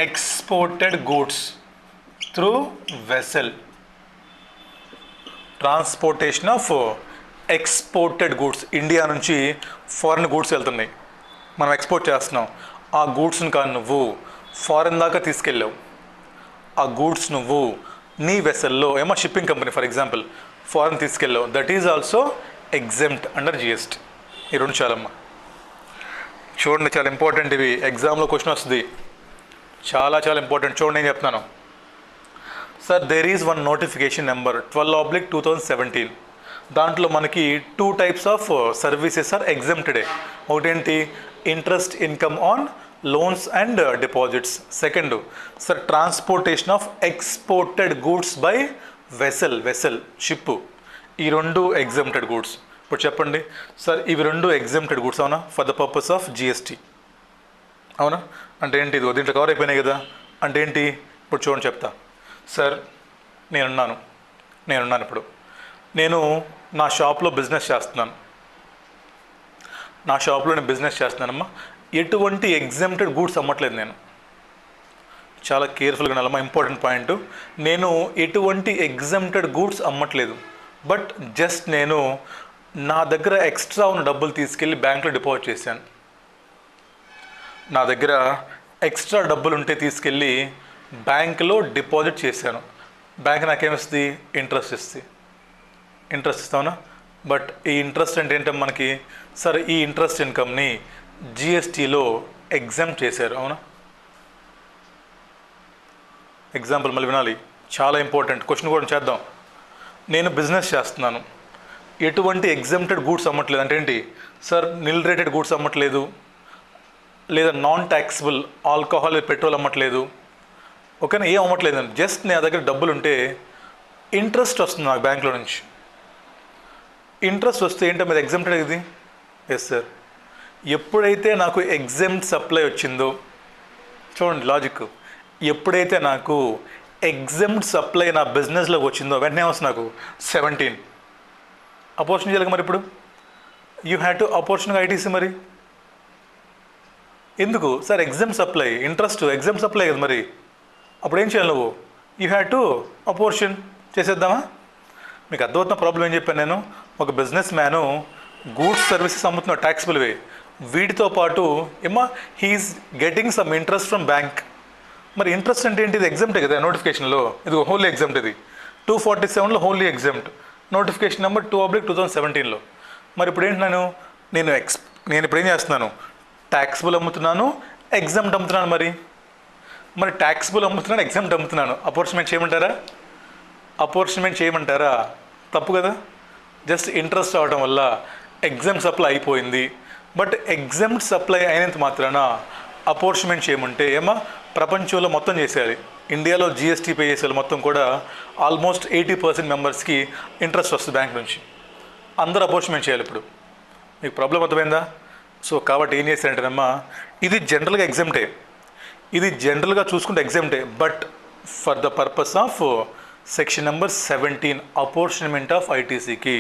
exported goods through vessel. Transportation of exported goods, India నుంచి ఫారిన్ గూడ్స్ వెళ్తున్నాయి, మనం ఎక్స్పోర్ట్ చేస్తున్నాం. ఆ గూడ్స్ని కానీ నువ్వు ఫారిన్ దాకా తీసుకెళ్ళావు, ఆ గూడ్స్ నువ్వు నీ వెసల్లో shipping company for example foreign తీసుకెళ్ళావు, that is also exempt under GST. ఈ 2 చాలమ్మా. చూడండి, చాలా ఇంపార్టెంట్ ఇవి, ఎగ్జామ్లో క్వశ్చన్ వస్తుంది, చాలా ఇంపార్టెంట్. చూడండి నేను చెప్తున్నాను. Sir there is one notification number 12/2017. దాంట్లో మనకి 2 types of services are exempted. ఒకటేంటి, interest income on loans and deposits. Second sir transportation of exported goods by vessel ship. ఈ రెండు ఎగ్జెంప్టెడ్ గూడ్స్. ఇప్పుడు చెప్పండి సార్, ఇవి రెండు ఎగ్జెంప్టెడ్ గూడ్స్ అవునా for the purpose of GST, అవునా? అంటే ఏంటి, ఇది దీంట్లో కవర్ అయిపోయినాయి కదా. అంటే ఏంటి, ఇప్పుడు చూడండి చెప్తా. సార్ నేనున్నాను ఇప్పుడు నేను నా షాప్లో బిజినెస్ చేస్తున్నాను. నా షాప్లో నేను బిజినెస్ చేస్తున్నానమ్మా. ఎటువంటి ఎగ్జెంప్టెడ్ గూడ్స్ అమ్మట్లేదు నేను. చాలా కేర్ఫుల్గా ఉండాలమ్మా, ఇంపార్టెంట్ పాయింట్. నేను ఎటువంటి ఎగ్జెంప్టెడ్ గూడ్స్ అమ్మట్లేదు. బట్ జస్ట్ నేను నా దగ్గర ఎక్స్ట్రా ఉన్న డబ్బులు తీసుకెళ్ళి బ్యాంక్లో డిపాజిట్ చేశాను. నా దగ్గర ఎక్స్ట్రా డబ్బులు ఉంటే తీసుకెళ్ళి బ్యాంకులో డిపాజిట్ చేశాను. బ్యాంక్ నాకేమిస్తుంది, ఇంట్రెస్ట్ ఇస్తావునా. బట్ ఈ ఇంట్రెస్ట్ అంటే ఏంటో మనకి, సరే ఈ ఇంట్రెస్ట్ ఇన్కమ్ని జిఎస్టీలో ఎగ్జామ్ట్ చేశారు, అవునా? ఎగ్జాంపుల్ మళ్ళీ వినాలి, చాలా ఇంపార్టెంట్ క్వశ్చన్ కూడా చేద్దాం. నేను బిజినెస్ చేస్తున్నాను, ఎటువంటి ఎగ్జెంప్టెడ్ గూడ్స్ అమ్మట్లేదు. అంటే ఏంటి సార్, నిల్ రేటెడ్ గూడ్స్ అమ్మట్లేదు, లేదా నాన్ ట్యాక్సిబుల్ ఆల్కహాల్ పెట్రోల్ అమ్మట్లేదు, ఓకేనా? ఏం అమ్మట్లేదు. జస్ట్ నా దగ్గర డబ్బులు ఉంటే ఇంట్రెస్ట్ వస్తుంది నాకు బ్యాంక్లో నుంచి. ఇంట్రెస్ట్ వస్తే ఏంటో మీరు ఎగ్జెంప్టెడ్ ఇది. Yes sir. ఎప్పుడైతే నాకు ఎగ్జెంప్ట్ సప్లై వచ్చిందో, చూడండి లాజిక్, ఎప్పుడైతే నాకు ఎగ్జెంప్ట్ సప్లై నా బిజినెస్లోకి వచ్చిందో వెంటనే వస్తుంది నాకు 17 అపోర్షన్ చేయాలి. మరి ఇప్పుడు you had to apportioned ITC. మరి ఎందుకు sir, exam supply interest exempt supply కదా, మరి అప్పుడు ఏం చేయాలి నువ్వు? యూ హ్యాడ్ టు అపోర్షన్ చేసేద్దామా? మీకు అర్థమవుతున్న ప్రాబ్లం ఏం చెప్పాను నేను. ఒక బిజినెస్ మ్యాను గూడ్స్ సర్వీసెస్ అమ్ముతున్నాడు ట్యాక్సిబుల్వే, వీటితో పాటు ఏమో he's getting some interest from bank. మరి ఇంట్రెస్ట్ అంటే ఏంటి, ఇది ఎగ్జామ్టే కదా నోటిఫికేషన్లో. ఇది హోల్లీ ఎగ్జామ్ట్, ఇది 247లో హోల్లీ ఎగ్జామ్ట్, నోటిఫికేషన్ నెంబర్ 2/2017లో. మరి ఇప్పుడు ఏంటి, నేను ఇప్పుడు ఏం చేస్తున్నాను, ట్యాక్సిబుల్ అమ్ముతున్నాను, ఎగ్జామ్ట్ అమ్ముతున్నాను. మరి ట్యాక్సిబుల్ అమ్ముతున్నాను, ఎగ్జామ్ట్ అమ్ముతున్నాను, అపోర్షన్మెంట్ చేయమంటారా? తప్పు కదా. జస్ట్ ఇంట్రెస్ట్ అవడం వల్ల ఎగ్జామ్ సప్లై అయిపోయింది. బట్ ఎగ్జామ్ట్ సప్లై అయినంత మాత్రాన అపోర్షన్మెంట్ చేయమంటే ఏమో ప్రపంచంలో మొత్తం చేసేయాలి. ఇండియాలో జిఎస్టీ పే చేసేయాలి మొత్తం కూడా ఆల్మోస్ట్ 80% మెంబర్స్కి ఇంట్రెస్ట్ వస్తుంది బ్యాంక్ నుంచి. అందరూ అపోర్షన్మెంట్ చేయాలి. ఇప్పుడు మీకు ప్రాబ్లం అర్థమైందా? సో కాబట్టి ఏం చేశారంటేనమ్మా, ఇది జనరల్గా ఎగ్జామ్టే, ఇది జనరల్గా చూసుకుంటే ఎగ్జామ్టే. But for the purpose of section number 17 apportionment of ఐటీసీకి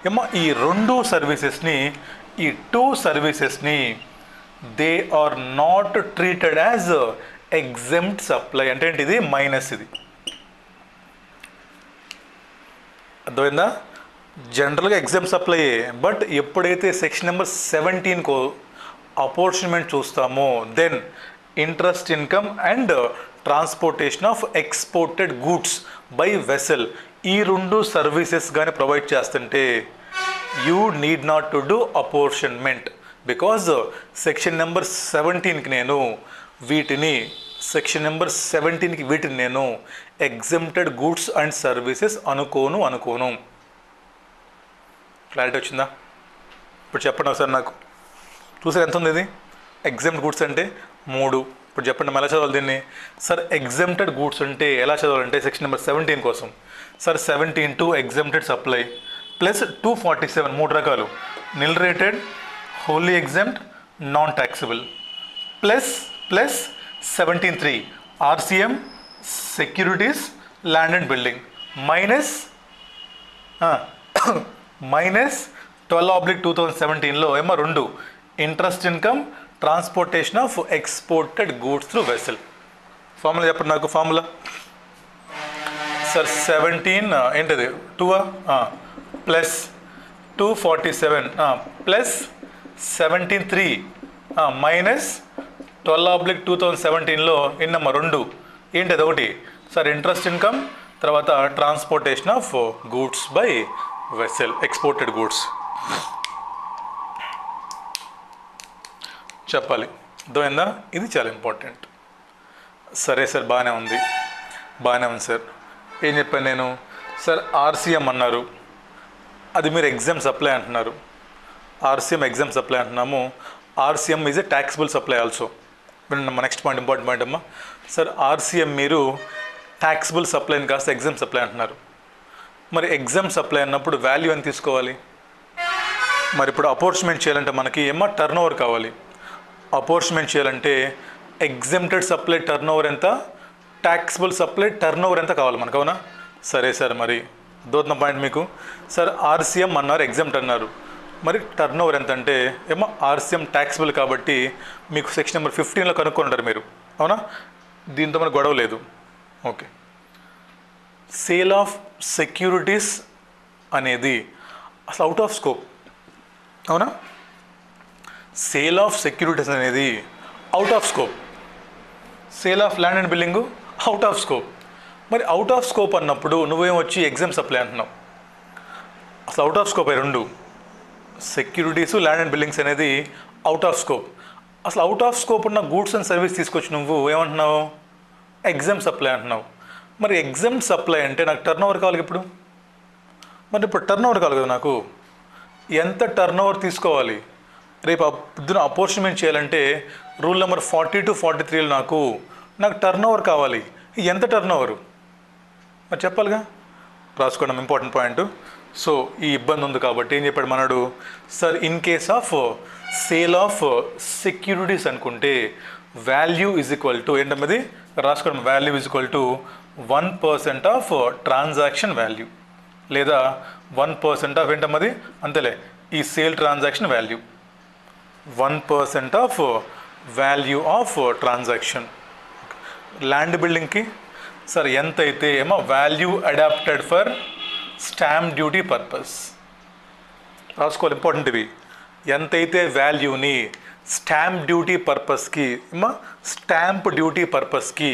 ఏమో ఈ రెండు సర్వీసెస్ని, ఈ 2 సర్వీసెస్ని they are not treated as exempt supply. అంటే ఏంటి, ఇది మైనస్. ఇది అర్థమైందా? జనరల్గా ఎగ్జామ్ సప్లైయే. బట్ ఎప్పుడైతే సెక్షన్ నెంబర్ 17కో అపోర్షన్మెంట్ చూస్తామో, then interest income and transportation of exported goods by vessel, ఈ రెండు సర్వీసెస్ కానీ ప్రొవైడ్ చేస్తుంటే you need not to do apportionment. Because section number 17కి నేను వీటిని నేను ఎగ్జెంప్టెడ్ గూడ్స్ అండ్ సర్వీసెస్ అనుకోను. క్లారిటీ వచ్చిందా? ఇప్పుడు చెప్పండి ఒకసారి నాకు. చూసారు ఎంత ఉంది ఇది? ఎగ్జెంప్ట్ గూడ్స్ అంటే 3. ఇప్పుడు చెప్పండి ఎలా చదవాలి దీన్ని? సార్ ఎగ్జెంప్టెడ్ గూడ్స్ అంటే ఎలా చదవాలంటే సెక్షన్ నెంబర్ 17 కోసం సార్ 17 ఎగ్జెంప్టెడ్ సప్లై ప్లస్ 247 3 రకాలు, nil rated, wholly exempt, non taxable, plus 17(3) RCM, securities, land and building, minus 12/2017లో ఏమో 2 interest income, transportation of exported goods through vessel. Formula చెప్పండి నాకు. ఫార్ములా సార్ 17 ఏంటిది 2 ప్లస్ 247 ప్లస్ 17(3) మైనస్ 12/2017లో ఎన్నమ్మా 2 ఏంటి అది? 1 సార్ ఇంట్రెస్ట్ ఇన్కమ్, తర్వాత transportation of goods by vessel, exported goods చెప్పాలి. అర్థమైందా? ఇది చాలా ఇంపార్టెంట్. సరే సార్, బాగానే ఉంది సార్. ఏం చెప్పాను నేను? సార్ ఆర్సీఎం అన్నారు, అది మీరు ఎగ్జామ్ సప్లై అంటున్నారు. ఆర్సీఎం ఎగ్జామ్ సప్లై అంటున్నాము. RCM is a taxable supply also. వినండి, నెక్స్ట్ పాయింట్ ఇంపార్టెంట్ పాయింట్ అమ్మా. సార్ ఆర్సీఎం మీరు ట్యాక్సిబుల్ సప్లైని కాస్త ఎగ్జామ్ సప్లై అంటున్నారు. మరి ఎగ్జామ్ సప్లై అన్నప్పుడు వాల్యూ ఎంత తీసుకోవాలి? మరి ఇప్పుడు అపోర్చ్మెంట్ చేయాలంటే మనకి టర్న్ ఓవర్ కావాలి. అపోర్చ్మెంట్ చేయాలంటే ఎగ్జెంప్టెడ్ సప్లై టర్న్ ఓవర్ ఎంత, ట్యాక్సిబుల్ సప్లై టర్న్ ఓవర్ ఎంత కావాలి మనకు, అవునా? సరే సార్, మరి దోతున్న పాయింట్ మీకు. సార్ ఆర్సీఎం అన్నారు, ఎగ్జామ్ట్ అన్నారు, మరి టర్న్ ఓవర్ ఎంత అంటే ఆర్సీఎం ట్యాక్సిబుల్ కాబట్టి మీకు సెక్షన్ నెంబర్ 15లో కనుక్కుంటారు మీరు, అవునా? దీంతో మనకు గొడవ లేదు. ఓకే. సేల్ ఆఫ్ సెక్యూరిటీస్ అనేది అసలు అవుట్ ఆఫ్ స్కోప్, అవునా? సేల్ ఆఫ్ సెక్యూరిటీస్ అనేది out of scope. Sale of land and building out of scope. మరి అవుట్ ఆఫ్ స్కోప్ అన్నప్పుడు నువ్వేం వచ్చి ఎగ్జామ్ సప్లై అంటున్నావు. అసలు అవుట్ ఆఫ్ స్కోప్ రెండు, సెక్యూరిటీస్ ల్యాండ్ అండ్ బిల్డింగ్స్ అనేది అవుట్ ఆఫ్ స్కోప్. అసలు అవుట్ ఆఫ్ స్కోప్ ఉన్న గూడ్స్ అండ్ సర్వీస్ తీసుకొచ్చి నువ్వు ఏమంటున్నావు? ఎగ్జామ్ సప్లై అంటున్నావు. మరి ఎగ్జామ్ సప్లై అంటే నాకు టర్న్ ఓవర్ కావాలి ఇప్పుడు. మరి ఇప్పుడు టర్న్ ఓవర్ కావాలి కదా నాకు. ఎంత టర్న్ ఓవర్ తీసుకోవాలి? రేపు పొద్దున అపోర్చ్మెంట్ చేయాలంటే రూల్ నెంబర్ 40 to 43లో నాకు టర్న్ ఓవర్ కావాలి. ఎంత టర్న్ ఓవరు మరి చెప్పాలిగా. రాసుకోవడం ఇంపార్టెంట్ పాయింట్. సో ఈ ఇబ్బంది ఉంది కాబట్టి ఏం చెప్పాడు మనడు? Sir in case of sale of securities అనుకుంటే వాల్యూ ఈజ్ ఈక్వల్ టు ఏంటన్నది రాసుకోవడం. Value is equal to 1% of transaction value, లేదా 1% ఆఫ్ ఏంటన్నది అంతేలే ఈ sale transaction value, 1% of value of transaction. Land బిల్డింగ్కి సార్ ఎంత అయితే value adopted for stamp duty purpose. రాసుకోవాలి, ఇంపార్టెంట్ ఇవి. ఎంతైతే వాల్యూని స్టాంప్ డ్యూటీ పర్పస్కి స్టాంప్ డ్యూటీ పర్పస్కి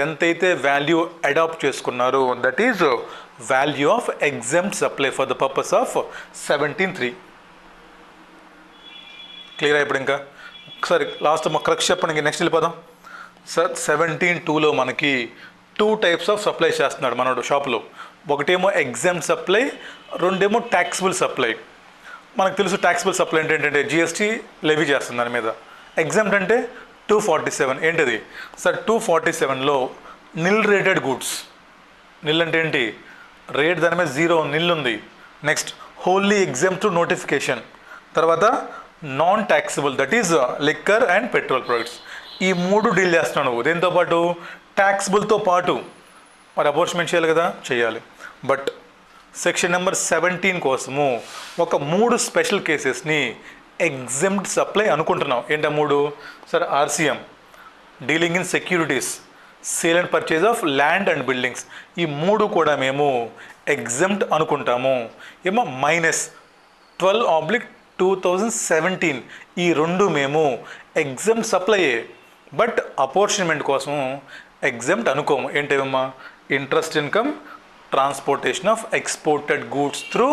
ఎంతైతే వాల్యూ అడాప్ట్ చేసుకున్నారో that is value of exempt supply for the purpose of 17(3). Clear ఇప్పుడు ఇంకా ఒకసారి లాస్ట్ కరెక్ట్ చెప్పండి, నెక్స్ట్ వెళ్ళిపోదాం. సార్ 17(2)లో మనకి 2 టైప్స్ ఆఫ్ సప్లై చేస్తున్నాడు మనోడు షాప్లో. ఒకటేమో ఎగ్జామ్ సప్లై, రెండేమో ట్యాక్సిబుల్ సప్లై. మనకు తెలుసు ట్యాక్సిబుల్ సప్లై అంటే ఏంటంటే జిఎస్టీ లెవీ చేస్తుంది దాని మీద. ఎగ్జామ్ట్ అంటే 247. ఏంటిది సార్? 247లో నిల్ రేటెడ్ గూడ్స్. నిల్ అంటే ఏంటి? రేట్ దాని మీద 0 నిల్ ఉంది. Next wholly exempt to notification. తర్వాత non taxable that is liquor and petrol products. ఈ 3 డీల్ చేస్తున్నావు నువ్వు. దీంతో పాటు ట్యాక్సిబుల్తో పాటు మరి అపోర్చ్మెంట్ చేయాలి కదా, చేయాలి. బట్ సెక్షన్ నెంబర్ 17 కోసము ఒక 3 స్పెషల్ కేసెస్ని ఎగ్జామ్ట్ సప్లై అనుకుంటున్నాం. ఏంటా 3? Sir RCM, dealing in securities, sale and purchase of land and buildings. ఈ 3 కూడా మేము ఎగ్జామ్ట్ అనుకుంటాము. -12/2017 ఈ 2 మేము ఎగ్జామ్ట్ సప్లైయే. బట్ అపోర్షన్మెంట్ కోసం ఎగ్జామ్ట్ అనుకోము. ఏంటేమమ్మా? Interest income, transportation of exported goods through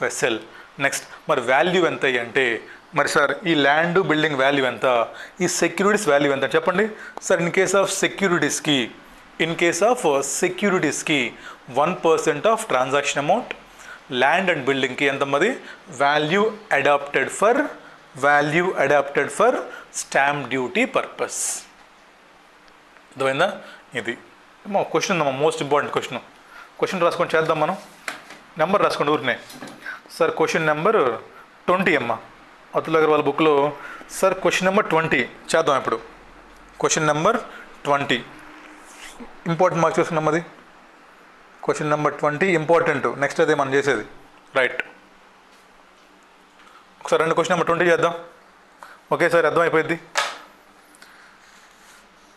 vessel. Next మరి వాల్యూ ఎంత అంటే మరి సార్ ఈ ల్యాండ్ బిల్డింగ్ వాల్యూ ఎంత, ఈ సెక్యూరిటీస్ వాల్యూ ఎంత చెప్పండి సార్. ఇన్ కేస్ ఆఫ్ సెక్యూరిటీస్కి 1% of transaction amount, land and బిల్డింగ్కి ఎంత మరి value adopted for stamp duty purpose. అర్థమైందా? ఇది క్వశ్చన్ ఉందమ్మా, మోస్ట్ ఇంపార్టెంట్ క్వశ్చన్ రాసుకొని చేద్దాం మనం. నెంబర్ రాసుకోండి ఊరినే. సార్ క్వశ్చన్ నెంబర్ 20 అమ్మా, అతుల్ అగర్వాల్ బుక్లో. సార్ క్వశ్చన్ నెంబర్ 20 చేద్దాం ఇప్పుడు. క్వశ్చన్ నెంబర్ 20 ఇంపార్టెంట్ మార్క్స్ చేసుకున్నాం. అది క్వశ్చన్ నెంబర్ 20 ఇంపార్టెంట్. నెక్స్ట్ అదే మనం చేసేది. రైట్, ఒకసారి రెండు క్వశ్చన్ నెంబర్ 20 చేద్దాం. ఒకేసారి అర్థమైపోయింది.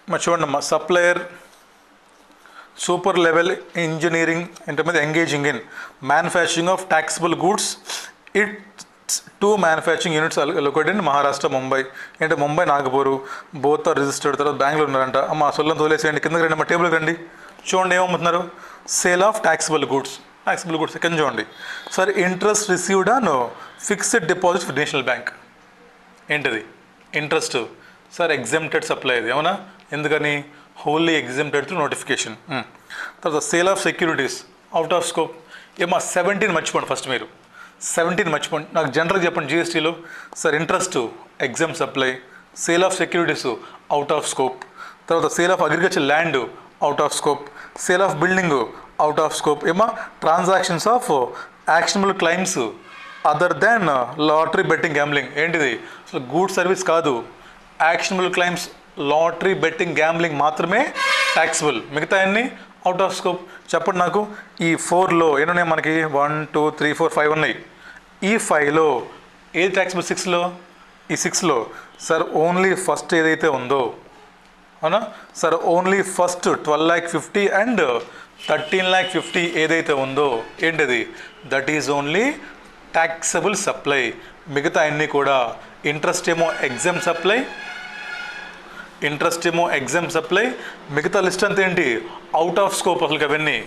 మరి చూడండి అమ్మా, సప్లయర్ సూపర్ లెవెల్ ఇంజనీరింగ్ అంటే engaging in manufacturing of taxable goods. It's 2 manufacturing units located in Maharashtra, Mumbai. అంటే Mumbai, Nagpur both are registered. తర్వాత బెంగళూరు ఉన్నారంట. అమ్మ సొల్లం తోలేసేయండి, కిందకి రండి, మా టేబుల్కి రండి. చూడండి ఏమమ్ముతున్నారు? సేల్ ఆఫ్ ట్యాక్సిబుల్ గూడ్స్ కింద చూడండి. Sir interest received on fixed deposit for national bank. ఏంటిది ఇంట్రెస్ట్? సార్ ఎగ్జామ్టెడ్ సప్లై అది, అవునా? ఎందుకని? wholly exempted through notification. తర్వాత sale of securities out of scope. ఏమా 17 మర్చిపోండి ఫస్ట్ మీరు. 17 మర్చిపోండి. నాకు జనరల్గా చెప్పండి జిఎస్టీలో. Sir interest exempt supply, sale of securities out of scope, తర్వాత sale of agriculture land out of scope, sale of building out of scope. ఏమా transactions of actionable claims other than lottery betting gambling. ఏంటిది అసలు గూడ్ సర్వీస్ కాదు. Actionable claims lottery betting gambling మాత్రమే ట్యాక్సిబుల్, మిగతా అన్ని అవుట్ ఆఫ్ స్కోప్. చెప్పండి నాకు ఈ 4లో ఎన్నున్నాయి మనకి? 1 2 3 4 5 ఉన్నాయి. ఈ 5లో ఏది ట్యాక్సిబుల్? 6లో. ఈ 6లో సార్ ఓన్లీ ఫస్ట్ ఏదైతే ఉందో, అవునా సార్, ఓన్లీ ఫస్ట్ 12,50,000 అండ్ 13,50,000 ఏదైతే ఉందో ఏంటిది? That is only taxable supply. మిగతా అన్నీ కూడా ఇంట్రెస్ట్ ఏమో ఎగ్జామ్ సప్లై, ఇంట్రెస్ట్ ఏమో ఎగ్జామ్ సప్లై, మిగతా లిస్ట్ అంతా ఏంటి? Out of scope. అసలు అవన్నీ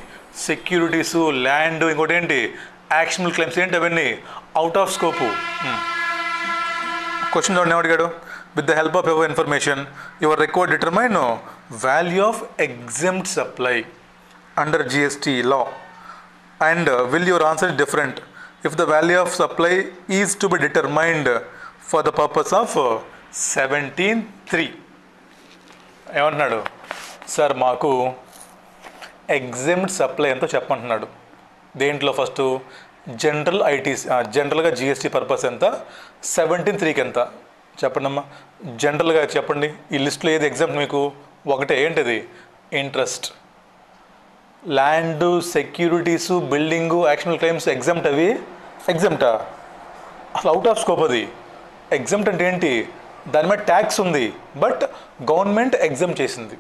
సెక్యూరిటీసు, ల్యాండ్, ఇంకోటి ఏంటి యాక్షనబుల్ క్లైమ్స్, ఏంటి అవన్నీ అవుట్ ఆఫ్ స్కోపు. క్వశ్చన్ చూడండి ఏమడిగాడు? With the help of your information your record determine value of exempt supply under GST law and will your answer different if the value of supply is to be determined for the purpose of 17(3). ఏమంటున్నాడు సార్? మాకు ఎగ్జామ్డ్ సప్లై ఎంతో చెప్పంటున్నాడు. దేంట్లో? ఫస్ట్ జనరల్ ఐటీసీ, జనరల్గా జిఎస్టీ పర్పస్ ఎంత, 17(3కి ఎంత చెప్పండి అమ్మా. జనరల్గా చెప్పండి. ఈ లిస్ట్లో ఏది ఎగ్జామ్ మీకు? ఒకటే, ఏంటిది? Interest. Land, securities, building, actionable claims exempt. అవి ఎగ్జామ్టా? అసలు అవుట్ ఆఫ్ స్కోప్. అది ఎగ్జామ్ట్ అంటే ఏంటి? దాని మీద ట్యాక్స్ ఉంది, బట్ గవర్నమెంట్ ఎగ్జామ్ చేసింది,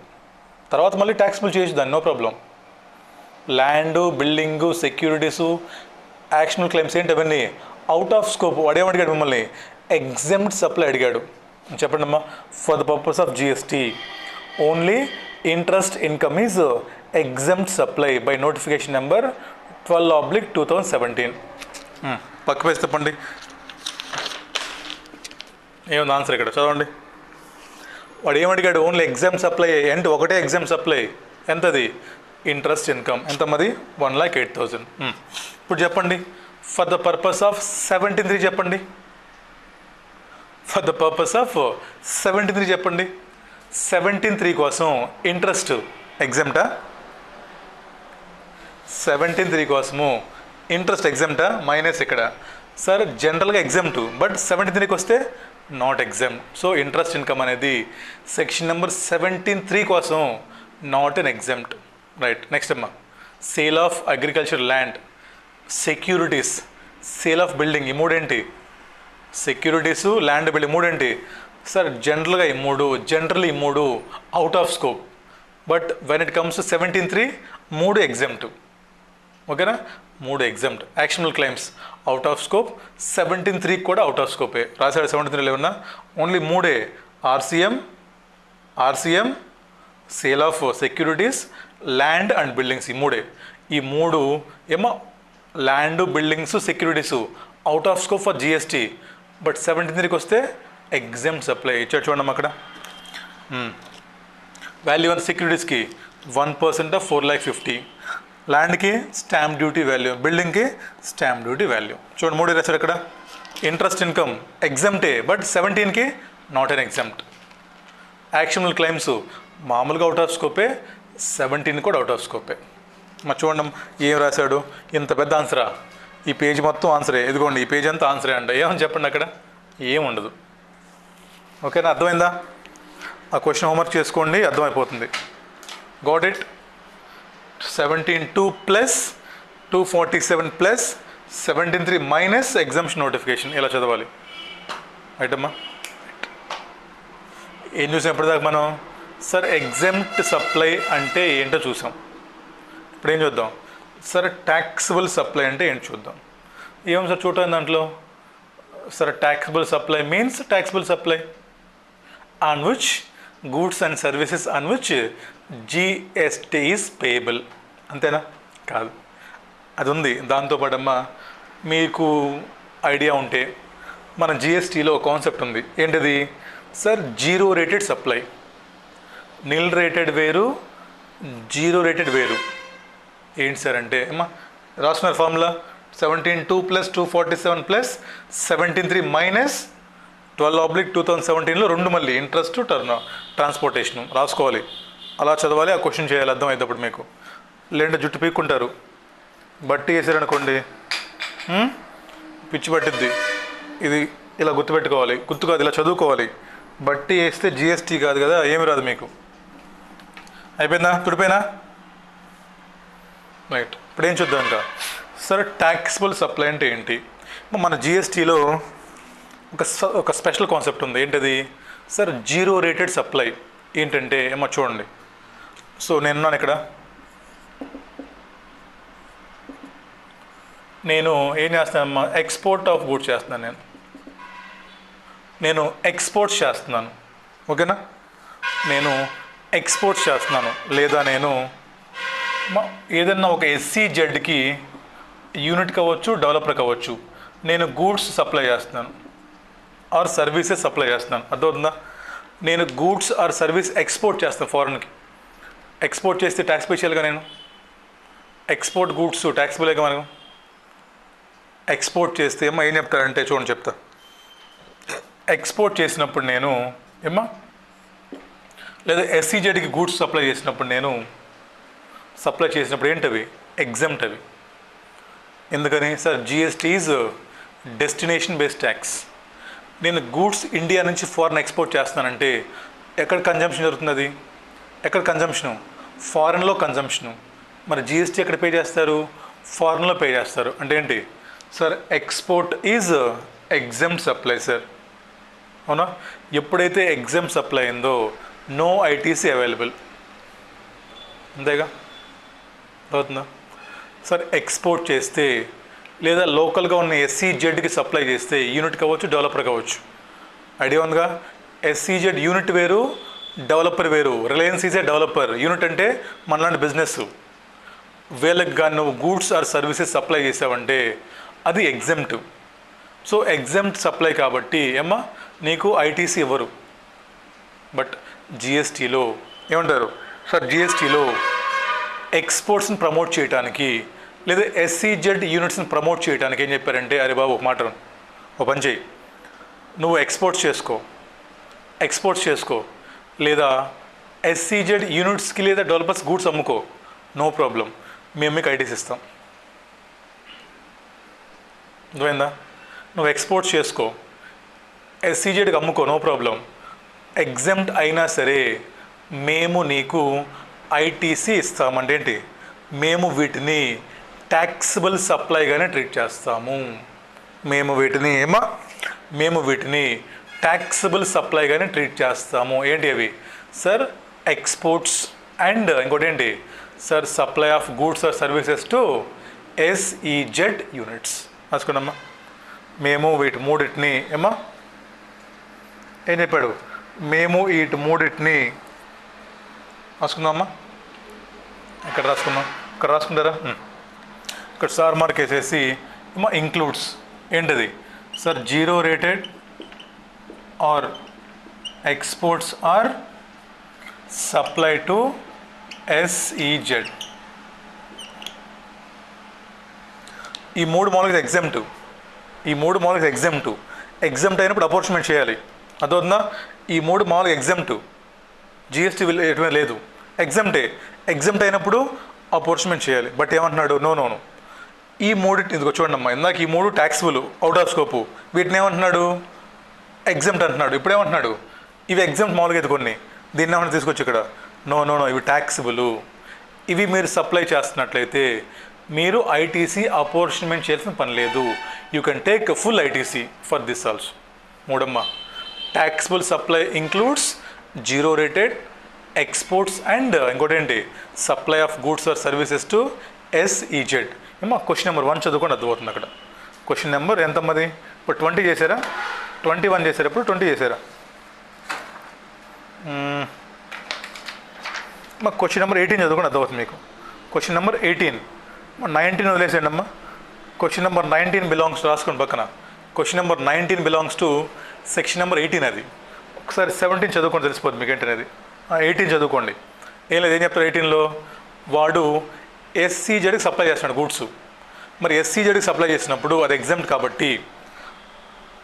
తర్వాత మళ్ళీ ట్యాక్స్బుల్ చేసి దాన్ని, no problem. Land, building, securities, actionable claims ఏంటి అవన్నీ అవుట్ ఆఫ్ స్కోప్. వాడేమడిగాడు మిమ్మల్ని? ఎగ్జామ్డ్ సప్లై అడిగాడు. చెప్పండి అమ్మా. For the purpose of GST only interest income is exempt supply by notification number 12/2017. పక్క పేజ్ చెప్పండి. ఏముంది ఆన్సర్ ఇక్కడ? చదవండి. వాడు ఏమడిగాడు? Only exam supply. ఏంటి? ఒకటే ఎగ్జామ్ సప్లై. ఎంతది? Interest income. ఎంతమ్మది? 1,08,000. ఇప్పుడు చెప్పండి ఫర్ ద పర్పస్ ఆఫ్ 17(3 చెప్పండి. ఫర్ ద పర్పస్ ఆఫ్ 17(3 చెప్పండి. 17(3 కోసం ఇంట్రెస్ట్ ఎగ్జామ్టా? 17(3 కోసము ఇంట్రెస్ట్ ఎగ్జామ్టా? మైనస్ ఇక్కడ. సార్ జనరల్గా ఎగ్జామ్ట్, బట్ 17(3కి వస్తే not exempt. So interest income అనేది సెక్షన్ నెంబర్ 17(3 కోసం not an exempt. Right. Next అమ్మా. Sale of agriculture land, securities, sale of building. ఈ మూడేంటి? సెక్యూరిటీసు, ల్యాండ్, బిల్డింగ్ మూడేంటి? సార్ జనరల్గా ఈ మూడు out of scope, but when it comes to 17(3 మూడు ఎగ్జామ్ట్. ఓకేనా? మూడు exempt. Actionable claims out of scope, 17(3 కూడా అవుట్ ఆఫ్ స్కోపే. రాశాడు 17(3 ఏమన్నా? ఓన్లీ మూడే. RCM, sale of securities, land and buildings. ఈ మూడే. ఈ మూడు ఏమో land, buildings, securities out of scope for GST, but 17(3కి వస్తే ఎగ్జామ్ సప్లై. ఇచ్చాడు చూడండి అక్కడ. వాల్యూ ఆన్ సెక్యూరిటీస్కి 1% ఆఫ్ 4,50,000, ల్యాండ్కి స్టాంప్ డ్యూటీ వాల్యూ, బిల్డింగ్కి స్టాంప్ డ్యూటీ వాల్యూ. చూడండి మూడు రాశారు ఇక్కడ. ఇంట్రెస్ట్ ఇన్కమ్ ఎగ్జామ్టే, బట్ 17కి not an exempt. Actionable claims మామూలుగా అవుట్ ఆఫ్ స్కోపే, 17 కూడా అవుట్ ఆఫ్ స్కోపే. మరి చూడండి ఏం రాశాడు? ఇంత పెద్ద ఆన్సరా? ఈ పేజ్ మొత్తం ఆన్సరే. ఇదిగోండి ఈ పేజ్ అంతా ఆన్సరే అంట. ఏమని చెప్పండి అక్కడ? ఏముండదు. ఓకేనా? అర్థమైందా? ఆ క్వశ్చన్ హోంవర్క్ చేసుకోండి, అర్థమైపోతుంది. Got it? 17(2 plus 247 plus 17(3 minus exemption notification. ఇలా చదవాలి. రైట్ అమ్మా? ఏం చూసాం ఇప్పటిదాకా మనం? సార్ ఎగ్జామ్ట్ సప్లై అంటే ఏంటో చూసాం. ఇప్పుడు ఏం చూద్దాం? సార్ ట్యాక్సిబుల్ సప్లై అంటే ఏంటి చూద్దాం. ఏం సార్ చూడటం దాంట్లో? Sir taxable supply means taxable supply on which goods and services on which GST is payable. అంతేనా? కాదు, అది ఉంది. దాంతోపాటమ్మా మీకు ఐడియా ఉంటే మన జిఎస్టీలో కాన్సెప్ట్ ఉంది. ఏంటిది? Sir zero rated supply. Nil rated వేరు, జీరో రేటెడ్ వేరు. ఏంటి సార్ అంటే అమ్మా రాస్తున్నారు ఫార్ములా 17(2) + 247 + 17(3) మైనస్ 12/2017లో రెండు మళ్ళీ ఇంట్రెస్ట్ ట్రాన్స్పోర్టేషన్ రాసుకోవాలి. అలా చదవాలి, ఆ క్వశ్చన్ చేయాలి, అర్థమైనప్పుడు మీకు. లేదంటే జుట్టు పీక్కుంటారు, బట్టి వేసారనుకోండి పిచ్చి పట్టిద్ది. ఇది ఇలా గుర్తుపెట్టుకోవాలి, గుర్తు కాదు ఇలా చదువుకోవాలి. బట్టి వేస్తే జిఎస్టీ కాదు కదా, ఏమి రాదు మీకు. అయిపోయిందా? తుడిపోయినా? రైట్. ఇప్పుడు ఏం చూద్దాం ఇంకా. సరే, ట్యాక్సిబుల్ సప్లై అంటే ఏంటి? మన జిఎస్టీలో ఒక స్పెషల్ కాన్సెప్ట్ ఉంది. ఏంటది? Sir, zero rated supply. ఏంటంటే ఏమో చూడండి. సో నేనున్నాను ఇక్కడ, నేను ఏం చేస్తానమ్మా, ఎక్స్పోర్ట్ ఆఫ్ గూడ్స్ చేస్తున్నాను. నేను ఎక్స్పోర్ట్స్ చేస్తున్నాను, ఓకేనా? నేను ఎక్స్పోర్ట్స్ చేస్తున్నాను. లేదా నేను ఏదన్నా ఒక SEZకి యూనిట్ కావచ్చు, డెవలపర్ కావచ్చు, నేను గూడ్స్ సప్లై చేస్తున్నాను ఆర్ సర్వీసెస్ సప్లై చేస్తున్నాను. అర్థమవుతుందా? నేను గూడ్స్ ఆర్ సర్వీస్ ఎక్స్పోర్ట్ చేస్తాను ఫారెన్కి. ఎక్స్పోర్ట్ చేస్తే ట్యాక్స్ పే చేయాలిగా నేను. ఎక్స్పోర్ట్ గూడ్స్ ట్యాక్సిబుల్గా మనకు. ఎక్స్పోర్ట్ చేస్తే ఏమో ఏం చెప్తారంటే చూడండి, చెప్తా. ఎక్స్పోర్ట్ చేసినప్పుడు నేను ఏమ్మా, లేదా SEZకి గూడ్స్ సప్లై చేసినప్పుడు నేను సప్లై చేసినప్పుడు ఏంటవి? ఎగ్జెంప్ట్ అవి. ఎందుకని? Sir, GST is destination based tax. నేను గూడ్స్ ఇండియా నుంచి ఫారెన్ ఎక్స్పోర్ట్ చేస్తున్నానంటే ఎక్కడ కన్జంప్షన్ జరుగుతుంది? అది ఎక్కడ కన్జంప్షను? ఫారెన్లో కన్జంప్షను. మరి GST ఎక్కడ పే చేస్తారు? ఫారెన్లో పే చేస్తారు. అంటే ఏంటి sir? Export is exempt supply sir, అవునా? ఎప్పుడైతే ఎగ్జామ్ సప్లై అయిందో నో ITC అవైలబుల్, అంతేగా? అవుతుందా సార్? ఎక్స్పోర్ట్ చేస్తే లేదా లోకల్గా ఉన్న SEZకి సప్లై చేస్తే యూనిట్ కావచ్చు, డెవలపర్ కావచ్చు. ఐడియా ఉందిగా? SEZ యూనిట్ వేరు, డెవలపర్ వేరు. Reliance is a developer, unit అంటే మనలాంటి బిజినెస్. వీళ్ళకి కానీ నువ్వు గూడ్స్ ఆర్ సర్వీసెస్ సప్లై చేసావంటే అది ఎగ్జెంప్ట్. సో ఎగ్జెంప్ట్ సప్లై కాబట్టి ఏమ్మా నీకు ITC ఇవ్వరు. బట్ GSTలో ఏమంటారు సార్? GSTలో ఎక్స్పోర్ట్స్ని ప్రమోట్ చేయడానికి లేదా SEZ యూనిట్స్ని ప్రమోట్ చేయడానికి ఏం చెప్పారంటే, అరే బాబు ఒక మాట, ఒక పని చేయి, నువ్వు ఎక్స్పోర్ట్స్ చేసుకో లేదా SEZ యూనిట్స్కి లేదా డెవలపర్స్ గూడ్స్ అమ్ముకో, నో ప్రాబ్లం, మేము మీకు ITC ఇస్తాం. అర్థమైందా? నువ్వు ఎక్స్పోర్ట్స్ చేసుకో, SEZకి అమ్ముకో, నో ప్రాబ్లం. ఎగ్జెంప్ట్ అయినా సరే మేము నీకు ITC ఇస్తామంటే ఏంటి? మేము వీటిని ట్యాక్సిబుల్ సప్లైగానే ట్రీట్ చేస్తాము. మేము వీటిని ట్యాక్సిబుల్ సప్లైగానే ట్రీట్ చేస్తాము. ఏంటి అవి సార్? ఎక్స్పోర్ట్స్ అండ్ ఇంకోటి ఏంటి sir? Supply of goods or services to SEZ units. రాసుకున్నామ్మా. మేము వీటి మూడింటిని ఏమా ఏం చెప్పాడు? మేము వీటి మూడింటిని రాసుకుందామమ్మా. ఇక్కడ రాసుకుందాం, ఇక్కడ రాసుకుంటారా? ఇక్కడ సార్ మార్క్ వేసేసి ఏమో ఇంక్లూడ్స్ ఏంటది sir? Zero rated or exports or supply to SEZ. ఈ మూడు మామూలుగా ఎగ్జామ్ట్ అయినప్పుడు అపోర్చ్మెంట్ చేయాలి. అదవుతుందా? ఈ మూడు మామూలుగా ఎగ్జామ్ట్, GST ఎటువంటి లేదు, ఎగ్జామ్ట్ అయినప్పుడు అపోర్చ్మెంట్ చేయాలి. బట్ ఏమంటున్నాడు? నో, ఈ మూడింటి ఇదిగో చూడండి అమ్మా, ఇందాక ఈ మూడు ట్యాక్సిబుల్ అవుట్ ఆఫ్ స్కోపు, వీటిని ఏమంటున్నాడు? ఎగ్జామ్ట్ అంటున్నాడు. ఇప్పుడు ఏమంటున్నాడు? ఇవి ఎగ్జామ్ట్ మామూలుగా ఇది కొన్ని, దీన్ని ఏమన్నా తీసుకొచ్చి ఇక్కడ నో ఇవి ట్యాక్సిబుల్. ఇవి మీరు సప్లై చేస్తున్నట్లయితే మీరు ITC అపోర్చ్మెంట్ చేయాల్సిన పని లేదు. You can take full ITC for this also. మూడమ్మా, taxable supply includes zero rated exports and ఇంకోటి ఏంటి? Supply of goods or services to SEZ. ఏమో క్వశ్చన్ నెంబర్ 1 చదువుకొని అర్థమవుతుంది అక్కడ. క్వశ్చన్ నెంబర్ ఎంతమ్మది? ఇప్పుడు 20 చేశారా? 21 చేశారా? ఇప్పుడు 20 చేశారా? మా క్వశ్చన్ నెంబర్ 18 చదువుకొని అర్థమవుతుంది మీకు. క్వశ్చన్ నెంబర్ 18, 19 వదిలేసేయండి అమ్మా. క్వశ్చన్ నెంబర్ 19 బిలాంగ్స్ రాసుకోండి పక్కన. Question number 19 belongs to section number 18. అది ఒకసారి 17 చదువుకొని తెలిసిపోతుంది మీకు ఏంటనేది. 18 చదువుకోండి. ఏం లేదు, ఏం చెప్తారు 18లో, వాడు ఎస్సీజెడ్కి సప్లై చేస్తున్నాడు గూడ్స్. మరి ఎస్సీజెడ్కి సప్లై చేసినప్పుడు అది ఎగ్జామ్ట్ కాబట్టి